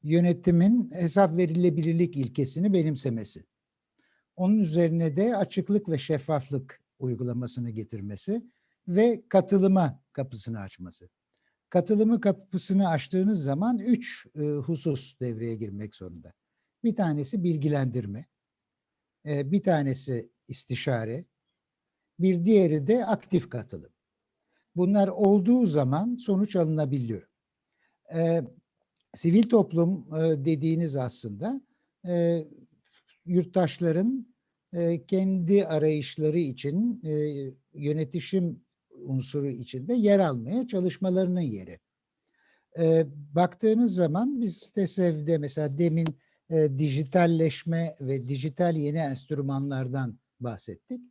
S7: Yönetimin hesap verilebilirlik ilkesini benimsemesi. Onun üzerine de açıklık ve şeffaflık uygulamasını getirmesi ve katılıma kapısını açması. Katılımı kapısını açtığınız zaman 3 husus devreye girmek zorunda. Bir tanesi bilgilendirme, bir tanesi istişare, bir diğeri de aktif katılım. Bunlar olduğu zaman sonuç alınabiliyor. Sivil toplum dediğiniz aslında yurttaşların kendi arayışları için yönetişim unsuru içinde yer almaya çalışmalarının yeri. Baktığınız zaman biz TESEV'de mesela demin dijitalleşme ve dijital yeni enstrümanlardan bahsettik.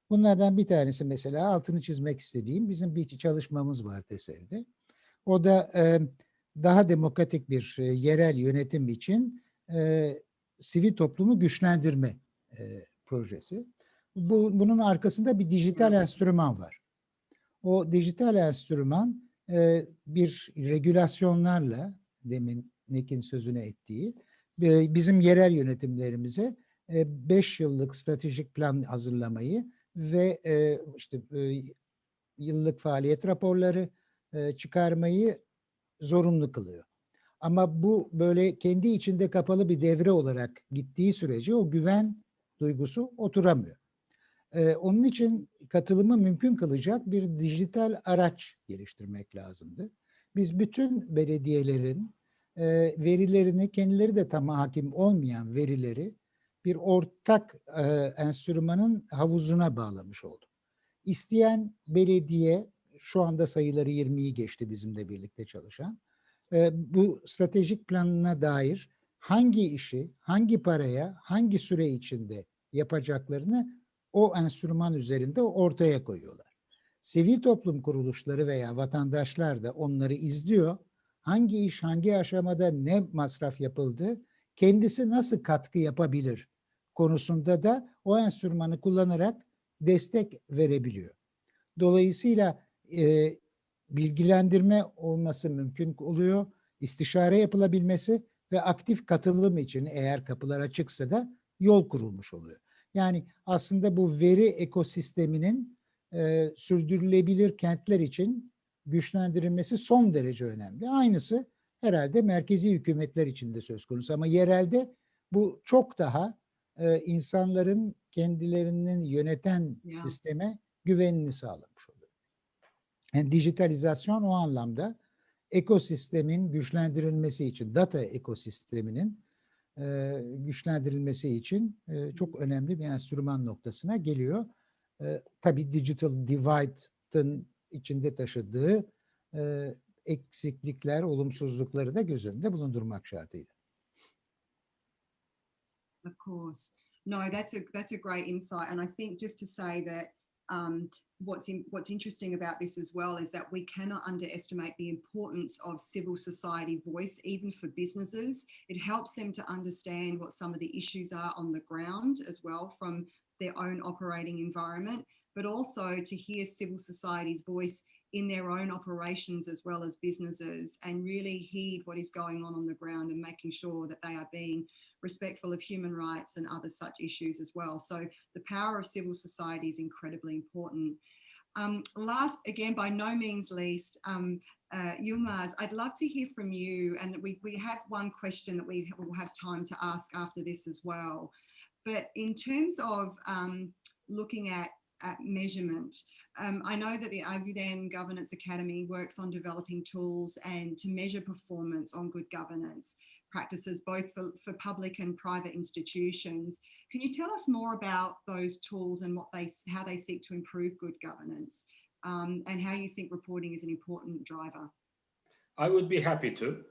S7: Bunlardan bir tanesi mesela altını çizmek istediğim bizim bir çalışmamız var TESEV'de. O da daha demokratik bir yerel yönetim için sivil toplumu güçlendirme projesi. Bunun arkasında bir dijital enstrüman var. O dijital enstrüman bir regülasyonlarla, demin Nick'in sözünü ettiği, bizim yerel yönetimlerimize 5 yıllık stratejik plan hazırlamayı ve yıllık faaliyet raporları çıkarmayı zorunlu kılıyor. Ama bu böyle kendi içinde kapalı bir devre olarak gittiği sürece o güven duygusu oturamıyor. Onun için katılımı mümkün kılacak bir dijital araç geliştirmek lazımdı. Biz bütün belediyelerin verilerini, kendileri de tam hakim olmayan verileri bir ortak enstrümanın havuzuna bağlamış olduk. İsteyen belediye, şu anda sayıları 20'yi geçti bizimle birlikte çalışan, bu stratejik planına dair hangi işi, hangi paraya, hangi süre içinde yapacaklarını o enstrüman üzerinde ortaya koyuyorlar. Sivil toplum kuruluşları veya vatandaşlar da onları izliyor. Hangi iş, hangi aşamada ne masraf yapıldı, kendisi nasıl katkı yapabilir konusunda da o enstrümanı kullanarak destek verebiliyor. Dolayısıyla bilgilendirme olması mümkün oluyor, istişare yapılabilmesi ve aktif katılım için eğer kapılar açıksa da yol kurulmuş oluyor. Yani aslında bu veri ekosisteminin sürdürülebilir kentler için güçlendirilmesi son derece önemli. Aynısı herhalde merkezi hükümetler için de söz konusu ama yerelde bu çok daha insanların kendilerinin yöneten sisteme güvenini sağlamış oluyor. Yani dijitalizasyon o anlamda ekosistemin güçlendirilmesi için, data ekosisteminin güçlendirilmesi için çok önemli bir enstrüman noktasına geliyor. Tabii digital divide'ın içinde taşıdığı eksiklikler, olumsuzlukları da göz önünde bulundurmak şartıyla.
S3: Of course. No, that's a great insight. And I think just to say that what's interesting about this as well is that we cannot underestimate the importance of civil society voice, even for businesses. It helps them to understand what some of the issues are on the ground as well from their own operating environment, but also to hear civil society's voice in their own operations as well as businesses and really heed what is going on the ground and making sure that they are being respectful of human rights and other such issues as well. So the power of civil society is incredibly important. Last, again, by no means least, Yilmaz, I'd love to hear from you. And we have one question that we will have time to ask after this as well. But in terms of looking at measurement, I know that the Aguden Governance Academy works on developing tools and to measure performance on good governance practices, both for public and private institutions. Can you tell us more about those tools and how they seek to improve good governance and how you think reporting is an important driver?
S4: I would be happy to.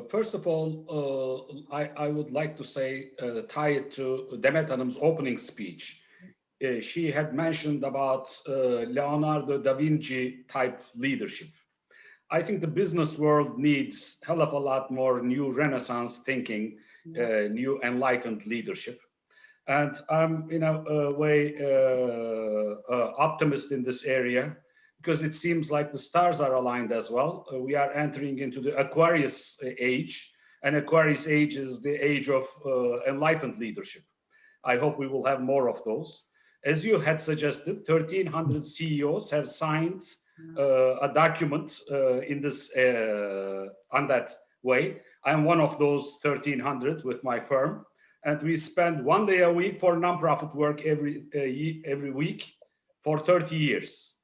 S4: First of all, I would like to say, tie it to Demet Hanım's opening speech. She had mentioned about Leonardo da Vinci type leadership. I think the business world needs a hell of a lot more new Renaissance thinking, new enlightened leadership. And I'm in a way optimist in this area because it seems like the stars are aligned as well. We are entering into the Aquarius age, and Aquarius age is the age of enlightened leadership. I hope we will have more of those. As you had suggested, 1,300 CEOs have signed a document in this on that way. I'm one of those 1,300 with my firm, and we spend 1 day a week for nonprofit work every week for 30 years.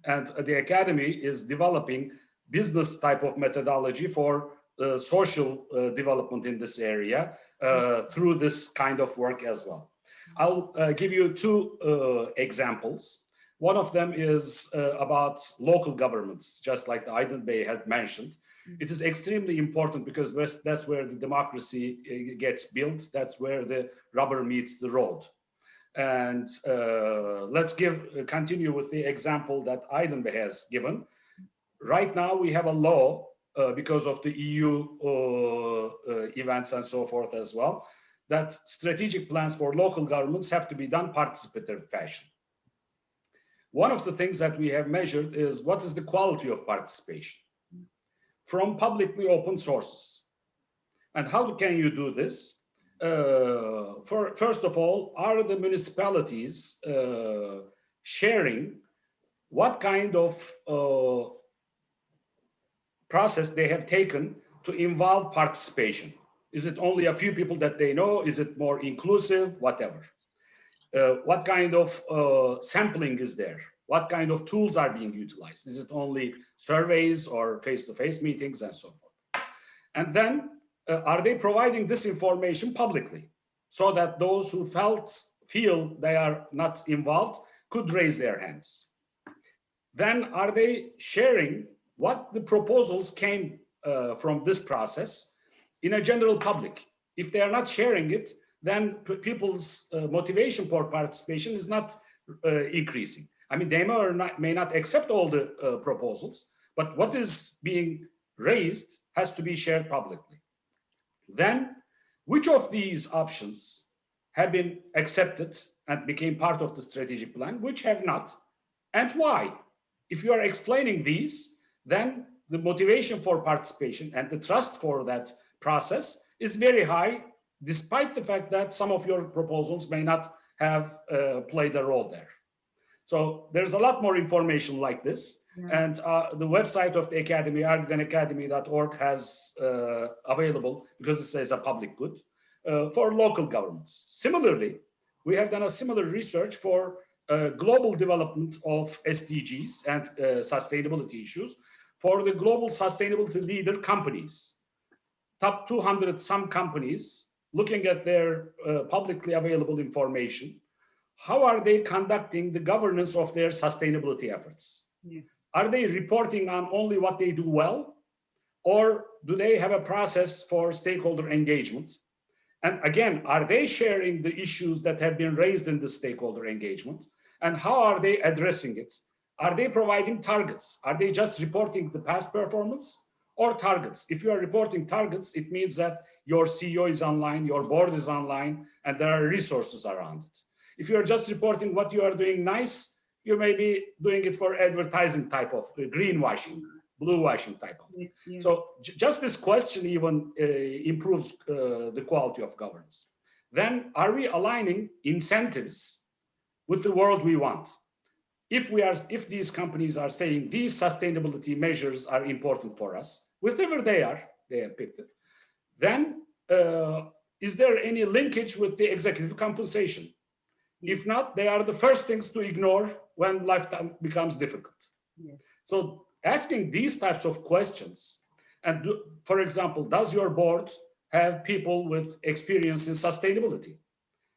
S4: And the Academy is developing business type of methodology for social development in this area through this kind of work as well. I'll give you two examples. One of them is about local governments, just like the Aydın Bey had mentioned. It is extremely important because that's where the democracy gets built. That's where the rubber meets the road. And let's continue with the example that Aydın Bey has given. Right now we have a law because of the EU events and so forth as well, that strategic plans for local governments have to be done participative fashion. One of the things that we have measured is what is the quality of participation from publicly open sources. And how can you do this? First of all, are the municipalities sharing what kind of process they have taken to involve participation? Is it only a few people that they know? Is it more inclusive? Whatever. What kind of sampling is there? What kind of tools are being utilized? Is it only surveys or face-to-face meetings and so forth? And then are they providing this information publicly so that those who feel they are not involved could raise their hands? Then are they sharing what the proposals came from this process in a general public? If they are not sharing it, then people's motivation for participation is not increasing. I mean, they may not accept all the proposals, but what is being raised has to be shared publicly. Then, which of these options have been accepted and became part of the strategic plan, which have not, and why? If you are explaining these, then the motivation for participation and the trust for that process is very high, despite the fact that some of your proposals may not have played a role there. So there's a lot more information like this. Yeah. And the website of the Academy, argdenacademy.org, has available, because it says a public good, for local governments. Similarly, we have done a similar research for global development of SDGs and sustainability issues for the global sustainability leader companies. Top 200 some companies, looking at their publicly available information. How are they conducting the governance of their sustainability efforts?
S3: Yes.
S4: Are they reporting on only what they do well? Or do they have a process for stakeholder engagement? And again, are they sharing the issues that have been raised in the stakeholder engagement? And how are they addressing it? Are they providing targets? Are they just reporting the past performance or targets? If you are reporting targets, it means that your CEO is online, your board is online, and there are resources around it. If you're just reporting what you are doing nice, you may be doing it for advertising type of greenwashing, blue washing type of.
S3: Yes, yes.
S4: So just this question even improves the quality of governance. Then are we aligning incentives with the world we want? If these companies are saying these sustainability measures are important for us, whatever they have picked it, then is there any linkage with the executive compensation? Yes. If not, they are the first things to ignore when life becomes difficult.
S3: Yes.
S4: So asking these types of questions, and for example, does your board have people with experience in sustainability?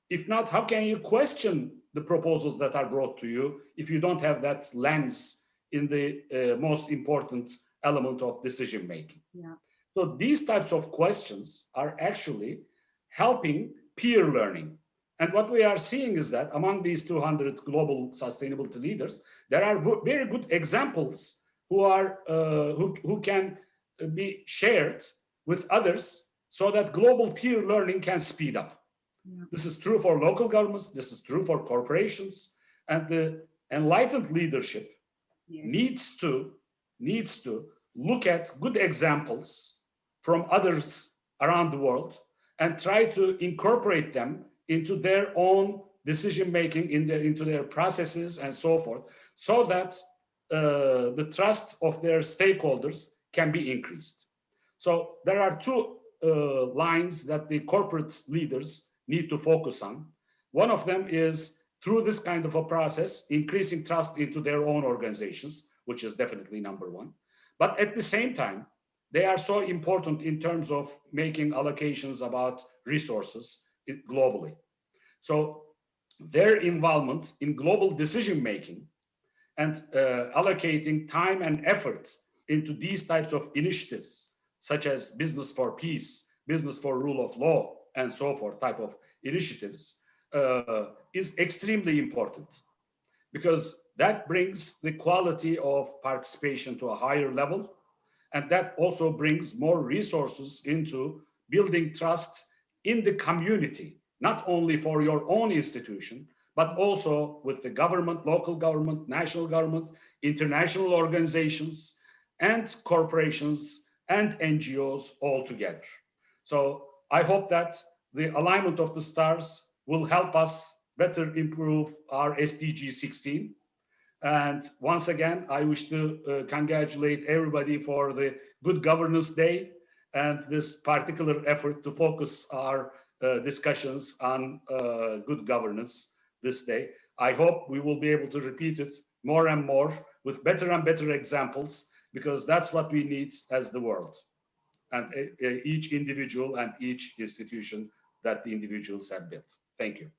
S4: If not, how can you question the proposals that are brought to you if you don't have that lens in the most important element of decision making?
S3: Yeah.
S4: So these types of questions are actually helping peer learning. And what we are seeing is that among these 200 global sustainability leaders, there are very good examples who can be shared with others so that global peer learning can speed up. Yeah. This is true for local governments, this is true for corporations, and the enlightened leadership needs to look at good examples from others around the world and try to incorporate them into their own decision-making, into their processes and so forth, so that the trust of their stakeholders can be increased. So there are two lines that the corporate leaders need to focus on. One of them is through this kind of a process, increasing trust into their own organizations, which is definitely number one. But at the same time, they are so important in terms of making allocations about resources globally. So their involvement in global decision-making and allocating time and effort into these types of initiatives, such as business for peace, business for rule of law, and so forth type of initiatives, is extremely important, because that brings the quality of participation to a higher level. And that also brings more resources into building trust in the community, not only for your own institution, but also with the government, local government, national government, international organizations, and corporations and NGOs all together. So I hope that the alignment of the stars will help us better improve our SDG 16. And once again, I wish to congratulate everybody for the Good Governance Day. and this particular effort to focus our discussions on good governance this day. I hope we will be able to repeat it more and more with better and better examples, because that's what we need as the world, and each individual and each institution that the individuals have built. Thank you.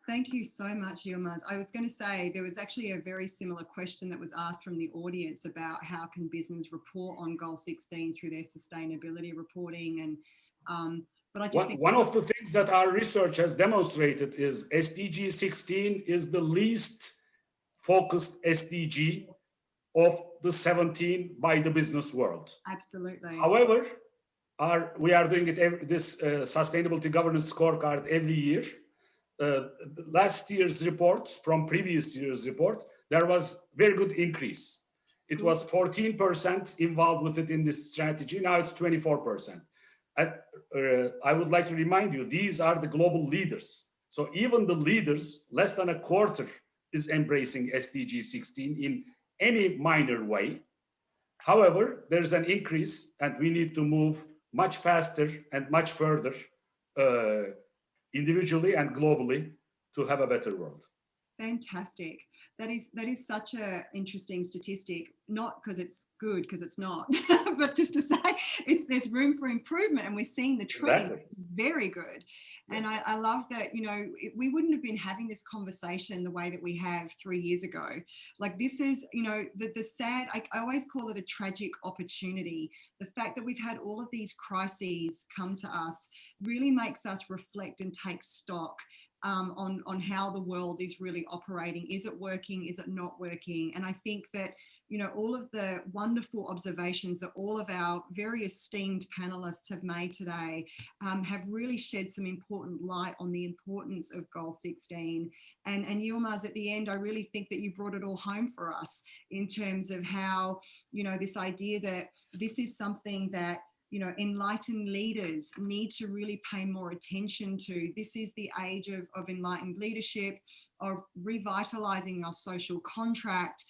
S3: Thank you so much, Yilmaz. I was going to say there was actually a very similar question that was asked from the audience about how can business report on Goal 16 through their sustainability reporting, and but I just think
S4: one of the things that our research has demonstrated is SDG 16 is the least focused SDG of the 17 by the business world.
S3: Absolutely.
S4: However, we are doing it this sustainability governance scorecard every year. Last year's report from previous year's report, there was very good increase. It was 14% involved with it in this strategy. Now it's 24%. And I would like to remind you, these are the global leaders. So even the leaders, less than a quarter is embracing SDG 16 in any minor way. However, there's an increase, and we need to move much faster and much further individually and globally to have a better world.
S3: Fantastic. That is such an interesting statistic, not because it's good, because it's not, but just to say there's room for improvement, and we're seeing the trend.
S4: Exactly.
S3: Very good. And I love that, you know, we wouldn't have been having this conversation the way that we have 3 years ago. Like, this is, you know, the sad, I always call it a tragic opportunity. The fact that we've had all of these crises come to us really makes us reflect and take stock on how the world is really operating. Is it working? Is it not working? And I think that, you know, all of the wonderful observations that all of our very esteemed panelists have made today have really shed some important light on the importance of Goal 16. And Yilmaz, at the end, I really think that you brought it all home for us in terms of how, you know, this idea that this is something that, you know, enlightened leaders need to really pay more attention to. This is the age of enlightened leadership, of revitalizing our social contract,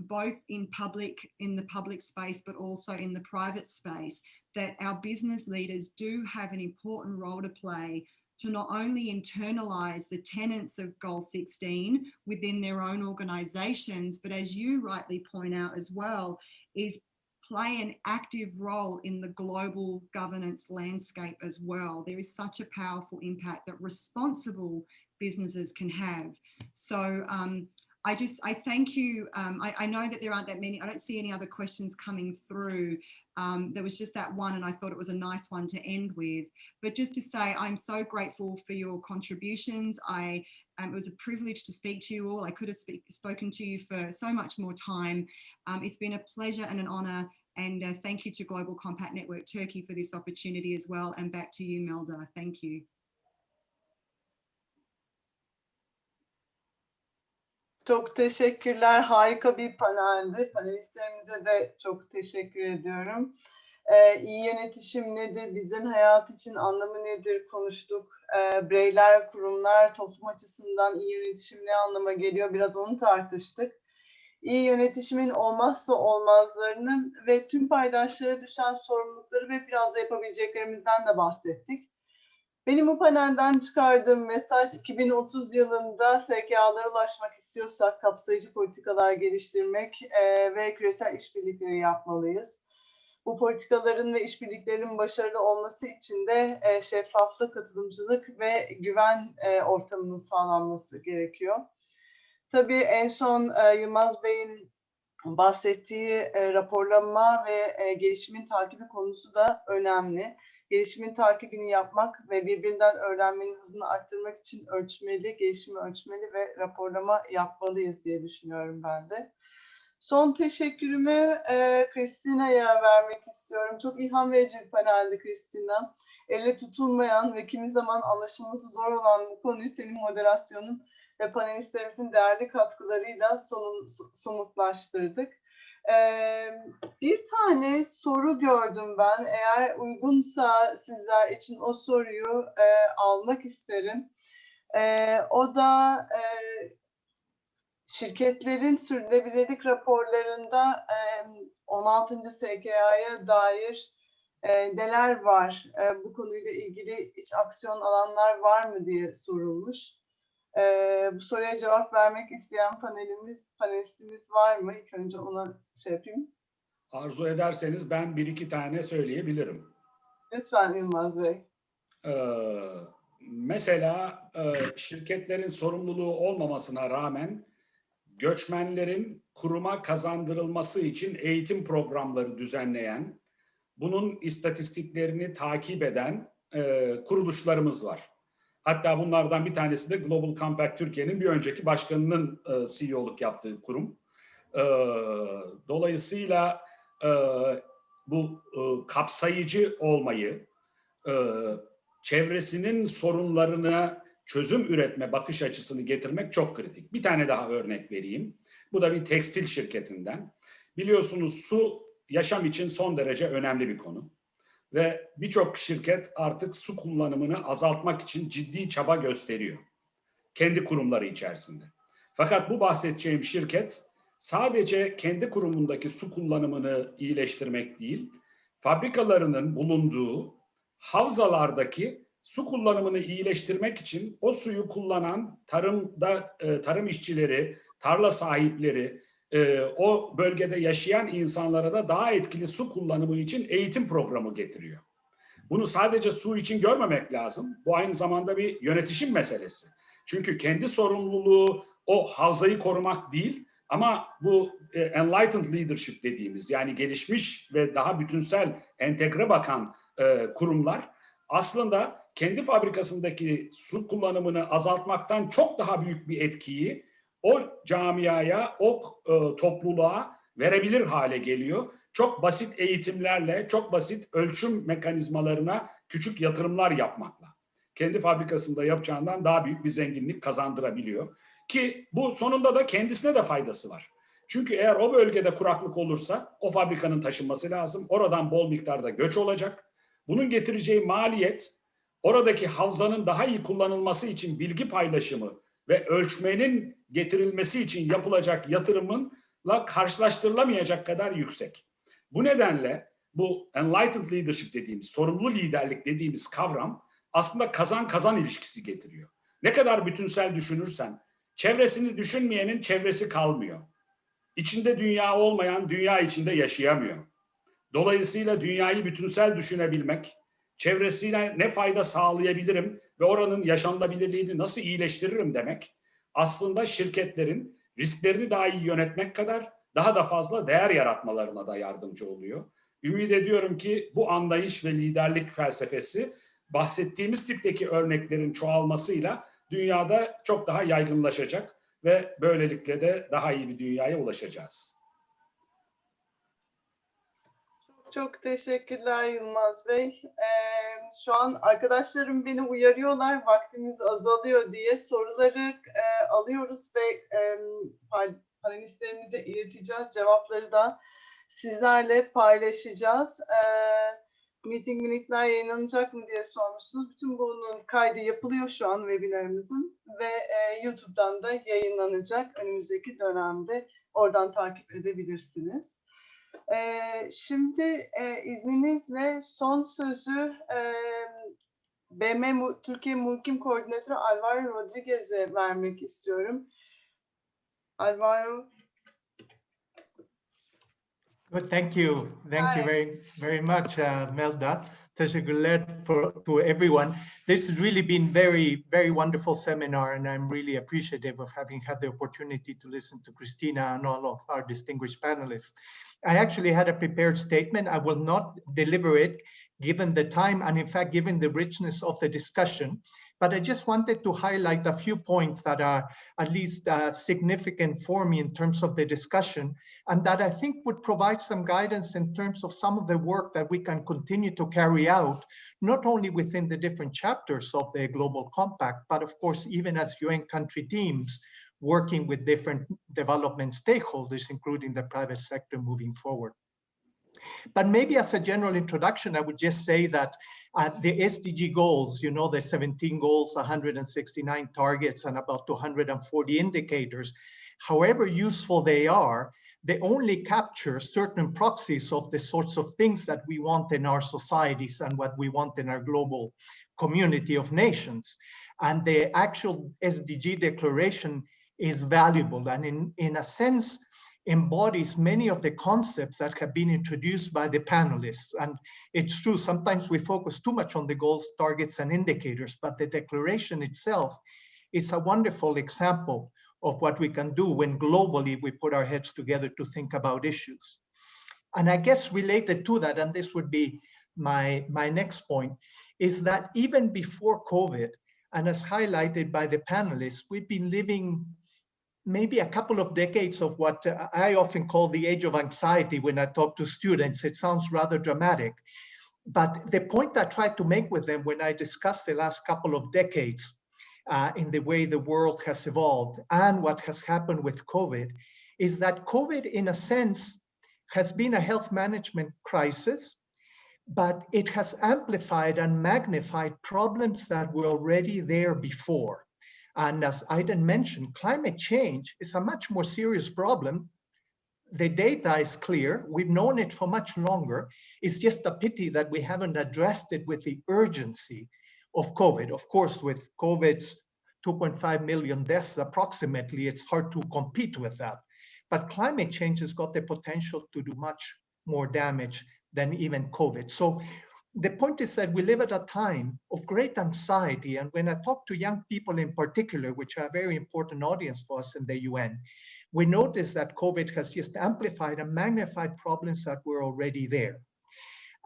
S3: both in the public space, but also in the private space, that our business leaders do have an important role to play to not only internalize the tenets of Goal 16 within their own organizations, but as you rightly point out as well, is play an active role in the global governance landscape as well. There is such a powerful impact that responsible businesses can have. So I thank you. I know that there aren't that many, I don't see any other questions coming through. There was just that one, and I thought it was a nice one to end with. But just to say, I'm so grateful for your contributions. It was a privilege to speak to you all. I could have spoken to you for so much more time. It's been a pleasure and an honor. And thank you to Global Compact Network Turkey for this opportunity as well. And back to you, Melda. Thank you.
S1: Çok teşekkürler. Harika bir paneldi. Panelistlerimize de çok teşekkür ediyorum. İyi yönetişim nedir? Bizlerin hayat için anlamı nedir? Konuştuk. Bireyler, kurumlar, toplum açısından iyi yönetişim ne anlama geliyor? Biraz onu tartıştık. İyi yönetişimin olmazsa olmazlarını ve tüm paydaşlara düşen sorumlulukları ve biraz da yapabileceklerimizden de bahsettik. Benim bu panelden çıkardığım mesaj, 2030 yılında SKA'lara ulaşmak istiyorsak kapsayıcı politikalar geliştirmek ve küresel işbirlikleri yapmalıyız. Bu politikaların ve işbirliklerinin başarılı olması için de şeffaflık, katılımcılık ve güven ortamının sağlanması gerekiyor. Tabii en son Yılmaz Bey'in bahsettiği raporlama ve gelişimin takibi konusu da önemli. Gelişimin takibini yapmak ve birbirinden öğrenmenin hızını arttırmak için ölçmeli, gelişimi ölçmeli ve raporlama yapmalıyız diye düşünüyorum ben de. Son teşekkürümü Christina'ya vermek istiyorum. Çok ilham verici bir paneldi Christina. Elle tutulmayan ve kimi zaman anlaşılması zor olan bu konuyu senin moderasyonun ve panelistlerimizin değerli katkılarıyla somutlaştırdık. Bir tane soru gördüm ben. Eğer uygunsa sizler için o soruyu almak isterim. O da şirketlerin sürdürülebilirlik raporlarında 16. SKA'ya dair Neler var? Bu konuyla ilgili hiç aksiyon alanlar var mı diye sorulmuş. Bu soruya cevap vermek isteyen panelistimiz var mı? İlk önce ona şey yapayım.
S4: Arzu ederseniz ben bir iki tane söyleyebilirim.
S1: Lütfen Yılmaz Bey.
S4: Mesela şirketlerin sorumluluğu olmamasına rağmen göçmenlerin kuruma kazandırılması için eğitim programları düzenleyen, bunun istatistiklerini takip eden kuruluşlarımız var. Hatta bunlardan bir tanesi de Global Compact Türkiye'nin bir önceki başkanının CEO'luk yaptığı kurum. Dolayısıyla bu kapsayıcı olmayı, çevresinin sorunlarına çözüm üretme bakış açısını getirmek çok kritik. Bir tane daha örnek vereyim. Bu da bir tekstil şirketinden. Biliyorsunuz su yaşam için son derece önemli bir konu. Ve birçok şirket artık su kullanımını azaltmak için ciddi çaba gösteriyor. Kendi kurumları içerisinde. Fakat bu bahsedeceğim şirket sadece kendi kurumundaki su kullanımını iyileştirmek değil, fabrikalarının bulunduğu havzalardaki su kullanımını iyileştirmek için o suyu kullanan tarım işçileri, tarla sahipleri, o bölgede yaşayan insanlara da daha etkili su kullanımı için eğitim programı getiriyor. Bunu sadece su için görmemek lazım. Bu aynı zamanda bir yönetişim meselesi. Çünkü kendi sorumluluğu o havzayı korumak değil, ama bu enlightened leadership dediğimiz, yani gelişmiş ve daha bütünsel, entegre bakan kurumlar aslında kendi fabrikasındaki su kullanımını azaltmaktan çok daha büyük bir etkiyi o camiaya, o topluluğa verebilir hale geliyor. Çok basit eğitimlerle, çok basit ölçüm mekanizmalarına küçük yatırımlar yapmakla. Kendi fabrikasında yapacağından daha büyük bir zenginlik kazandırabiliyor. Ki bu sonunda da kendisine de faydası var. Çünkü eğer o bölgede kuraklık olursa o fabrikanın taşınması lazım. Oradan bol miktarda göç olacak. Bunun getireceği maliyet, oradaki havzanın daha iyi kullanılması için bilgi paylaşımı ve ölçmenin getirilmesi için yapılacak yatırımınla karşılaştırılamayacak kadar yüksek. Bu nedenle bu enlightened leadership dediğimiz, sorumlu liderlik dediğimiz kavram aslında kazan-kazan ilişkisi getiriyor. Ne kadar bütünsel düşünürsen, çevresini düşünmeyenin çevresi kalmıyor. İçinde dünya olmayan dünya içinde yaşayamıyor. Dolayısıyla dünyayı bütünsel düşünebilmek, çevresiyle ne fayda sağlayabilirim ve oranın yaşanılabilirliğini nasıl iyileştiririm demek, aslında şirketlerin risklerini daha iyi yönetmek kadar daha da fazla değer yaratmalarına da yardımcı oluyor. Ümit ediyorum ki bu anlayış ve liderlik felsefesi bahsettiğimiz tipteki örneklerin çoğalmasıyla dünyada çok daha yaygınlaşacak ve böylelikle de daha iyi bir dünyaya ulaşacağız.
S1: Çok teşekkürler Yılmaz Bey. Şu an arkadaşlarım beni uyarıyorlar, vaktimiz azalıyor diye. Soruları alıyoruz ve panelistlerimize ileteceğiz. Cevapları da sizlerle paylaşacağız. Meeting minutlar yayınlanacak mı diye sormuşsunuz. Bütün bunun kaydı yapılıyor şu an webinarımızın ve YouTube'dan da yayınlanacak önümüzdeki dönemde. Oradan takip edebilirsiniz. Şimdi izninizle son sözü BM Türkiye Muhkim Koordinatörü Alvaro Rodriguez'e vermek istiyorum. Alvaro.
S8: Good, thank you. Thank you very much, Melda. Teşekkürler to everyone. This has really been very wonderful seminar, and I'm really appreciative of having had the opportunity to listen to Christina and all of our distinguished panelists. I actually had a prepared statement. I will not deliver it given the time and in fact, given the richness of the discussion. But I just wanted to highlight a few points that are at least significant for me in terms of the discussion, and that I think would provide some guidance in terms of some of the work that we can continue to carry out, not only within the different chapters of the Global Compact, but of course, even as UN country teams working with different development stakeholders, including the private sector moving forward. But maybe as a general introduction, I would just say that the SDG goals, you know, the 17 goals, 169 targets, and about 240 indicators, however useful they are, they only capture certain proxies of the sorts of things that we want in our societies and what we want in our global community of nations. And the actual SDG declaration is valuable and in a sense embodies many of the concepts that have been introduced by the panelists. And it's true, sometimes we focus too much on the goals, targets, and indicators, but the declaration itself is a wonderful example of what we can do when globally we put our heads together to think about issues. And I guess related to that, and this would be my next point, is that even before COVID, and as highlighted by the panelists, we've been living maybe a couple of decades of what I often call the age of anxiety when I talk to students. It sounds rather dramatic, but the point I try to make with them when I discuss the last couple of decades in the way the world has evolved and what has happened with COVID is that COVID, in a sense, has been a health management crisis, but it has amplified and magnified problems that were already there before. And as Aiden mentioned, climate change is a much more serious problem. The data is clear. We've known it for much longer. It's just a pity that we haven't addressed it with the urgency of COVID. Of course, with COVID's 2.5 million deaths approximately, it's hard to compete with that. But climate change has got the potential to do much more damage than even COVID. So the point is that we live at a time of great anxiety. And when I talk to young people in particular, which are a very important audience for us in the UN, we notice that COVID has just amplified and magnified problems that were already there.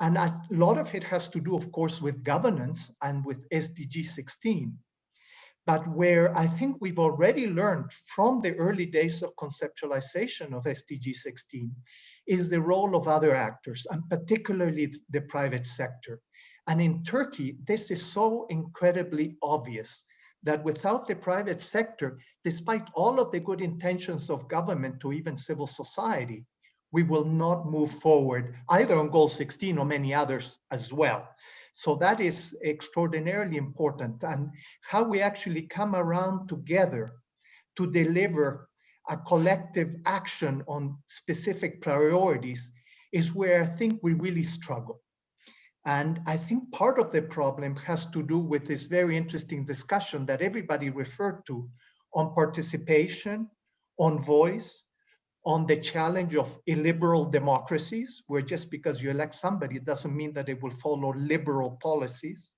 S8: And a lot of it has to do, of course, with governance and with SDG 16. But where I think we've already learned from the early days of conceptualization of SDG 16 is the role of other actors, and particularly the private sector. And in Turkey, this is so incredibly obvious that without the private sector, despite all of the good intentions of government to even civil society, we will not move forward either on goal 16 or many others as well. So that is extraordinarily important, and how we actually come around together to deliver a collective action on specific priorities is where I think we really struggle. And I think part of the problem has to do with this very interesting discussion that everybody referred to on participation, on voice, on the challenge of illiberal democracies, where just because you elect somebody, it doesn't mean that they will follow liberal policies,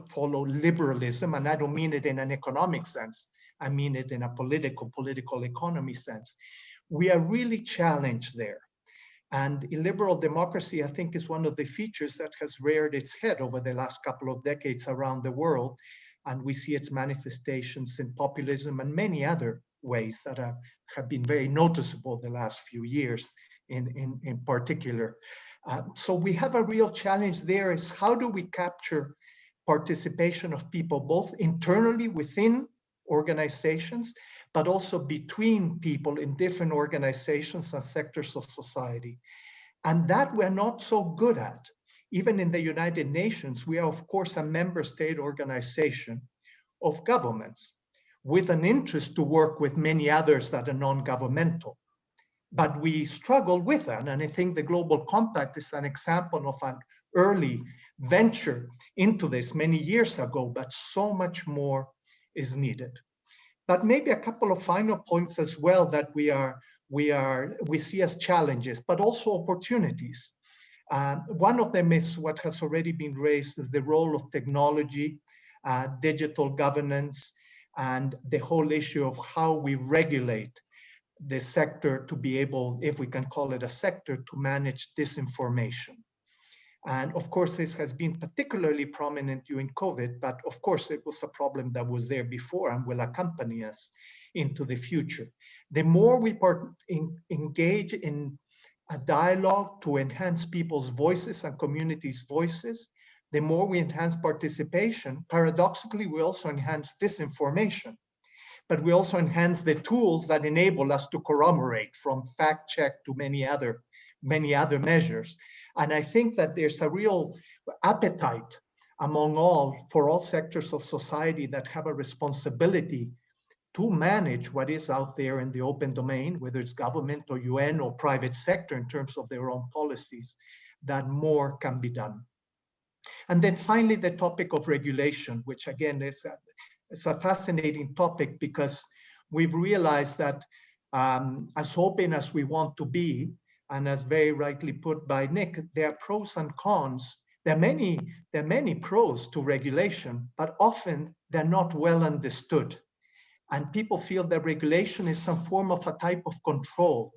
S8: follow liberalism. And I don't mean it in an economic sense. I mean it in a political economy sense. We are really challenged there. And illiberal democracy, I think, is one of the features that has reared its head over the last couple of decades around the world. And we see its manifestations in populism and many other ways that have been very noticeable the last few years in particular. So we have a real challenge there is how do we capture participation of people both internally within organizations, but also between people in different organizations and sectors of society. And that we're not so good at. Even in the United Nations, we are, of course, a member state organization of governments with an interest to work with many others that are non-governmental. But we struggle with that. And I think the Global Compact is an example of an early venture into this many years ago, but so much more is needed. But maybe a couple of final points as well that we see as challenges, but also opportunities. One of them is what has already been raised, is the role of technology, digital governance, and the whole issue of how we regulate the sector to be able, if we can call it a sector, to manage disinformation. And of course, this has been particularly prominent during COVID, but of course, it was a problem that was there before and will accompany us into the future. The more we engage in a dialogue to enhance people's voices and communities' voices, the more we enhance participation, paradoxically, we also enhance disinformation, but we also enhance the tools that enable us to corroborate, from fact check to many other measures. And I think that there's a real appetite among all, for all sectors of society that have a responsibility to manage what is out there in the open domain, whether it's government or UN or private sector in terms of their own policies, that more can be done. And then finally, the topic of regulation, which again is a fascinating topic, because we've realized that as open as we want to be, and as very rightly put by Nick, there are pros and cons. There are many pros to regulation, but often they're not well understood. And people feel that regulation is some form of a type of control.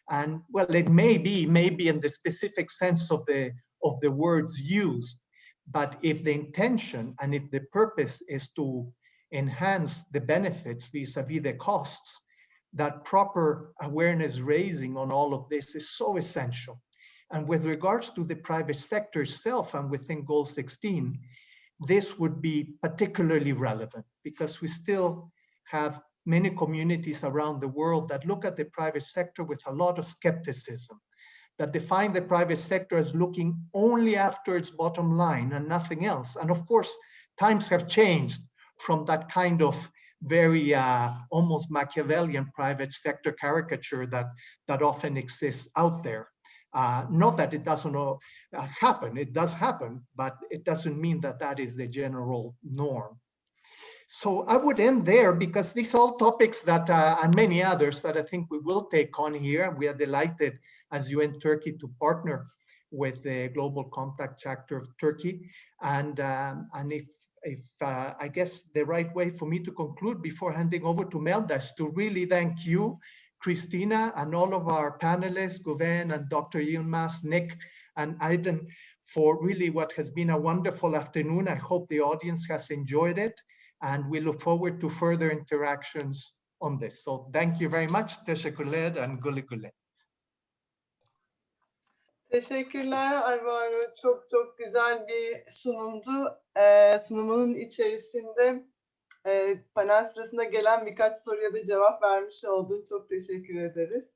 S8: And well, it may be in the specific sense of the words used, but if the intention and if the purpose is to enhance the benefits vis-a-vis the costs, that proper awareness raising on all of this is so essential. And with regards to the private sector itself and within Goal 16, this would be particularly relevant because we still have many communities around the world that look at the private sector with a lot of skepticism, that define the private sector as looking only after its bottom line and nothing else. And of course, times have changed from that kind of very almost Machiavellian private sector caricature that often exists out there. Not that it doesn't happen, it does happen, but it doesn't mean that that is the general norm. So I would end there because these are all topics that, and many others that I think we will take on here. We are delighted as UN Turkey to partner with the Global Compact Chapter of Turkey. And if I guess the right way for me to conclude before handing over to Melda is to really thank you, Christina, and all of our panelists, Guven and Dr. Yilmaz, Nick, and Aiden, for really what has been a wonderful afternoon. I hope the audience has enjoyed it, and we look forward to further interactions on this. So thank you very much. Teşekkürler and güle güle.
S1: Teşekkürler Alvaro. Çok çok güzel bir sunumdu. Sunumunun içerisinde panel sırasında gelen birkaç soruya da cevap vermiş oldun. Çok teşekkür ederiz.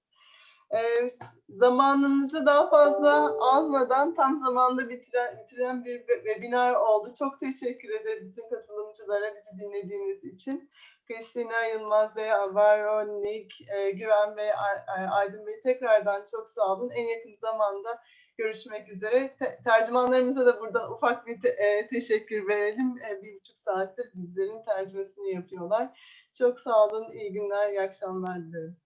S1: Zamanınızı daha fazla almadan tam zamanda bitiren bir webinar oldu. Çok teşekkür ederim bütün katılımcılara bizi dinlediğiniz için. Christina, Yılmaz Bey, Alvaro, Nick, Güven Bey, Aydın Bey tekrardan çok sağ olun. En yakın zamanda görüşmek üzere. Tercümanlarımıza da buradan ufak bir teşekkür verelim. 1,5 saattir bizlerin tercümesini yapıyorlar. Çok sağ olun, iyi günler, iyi akşamlar dilerim.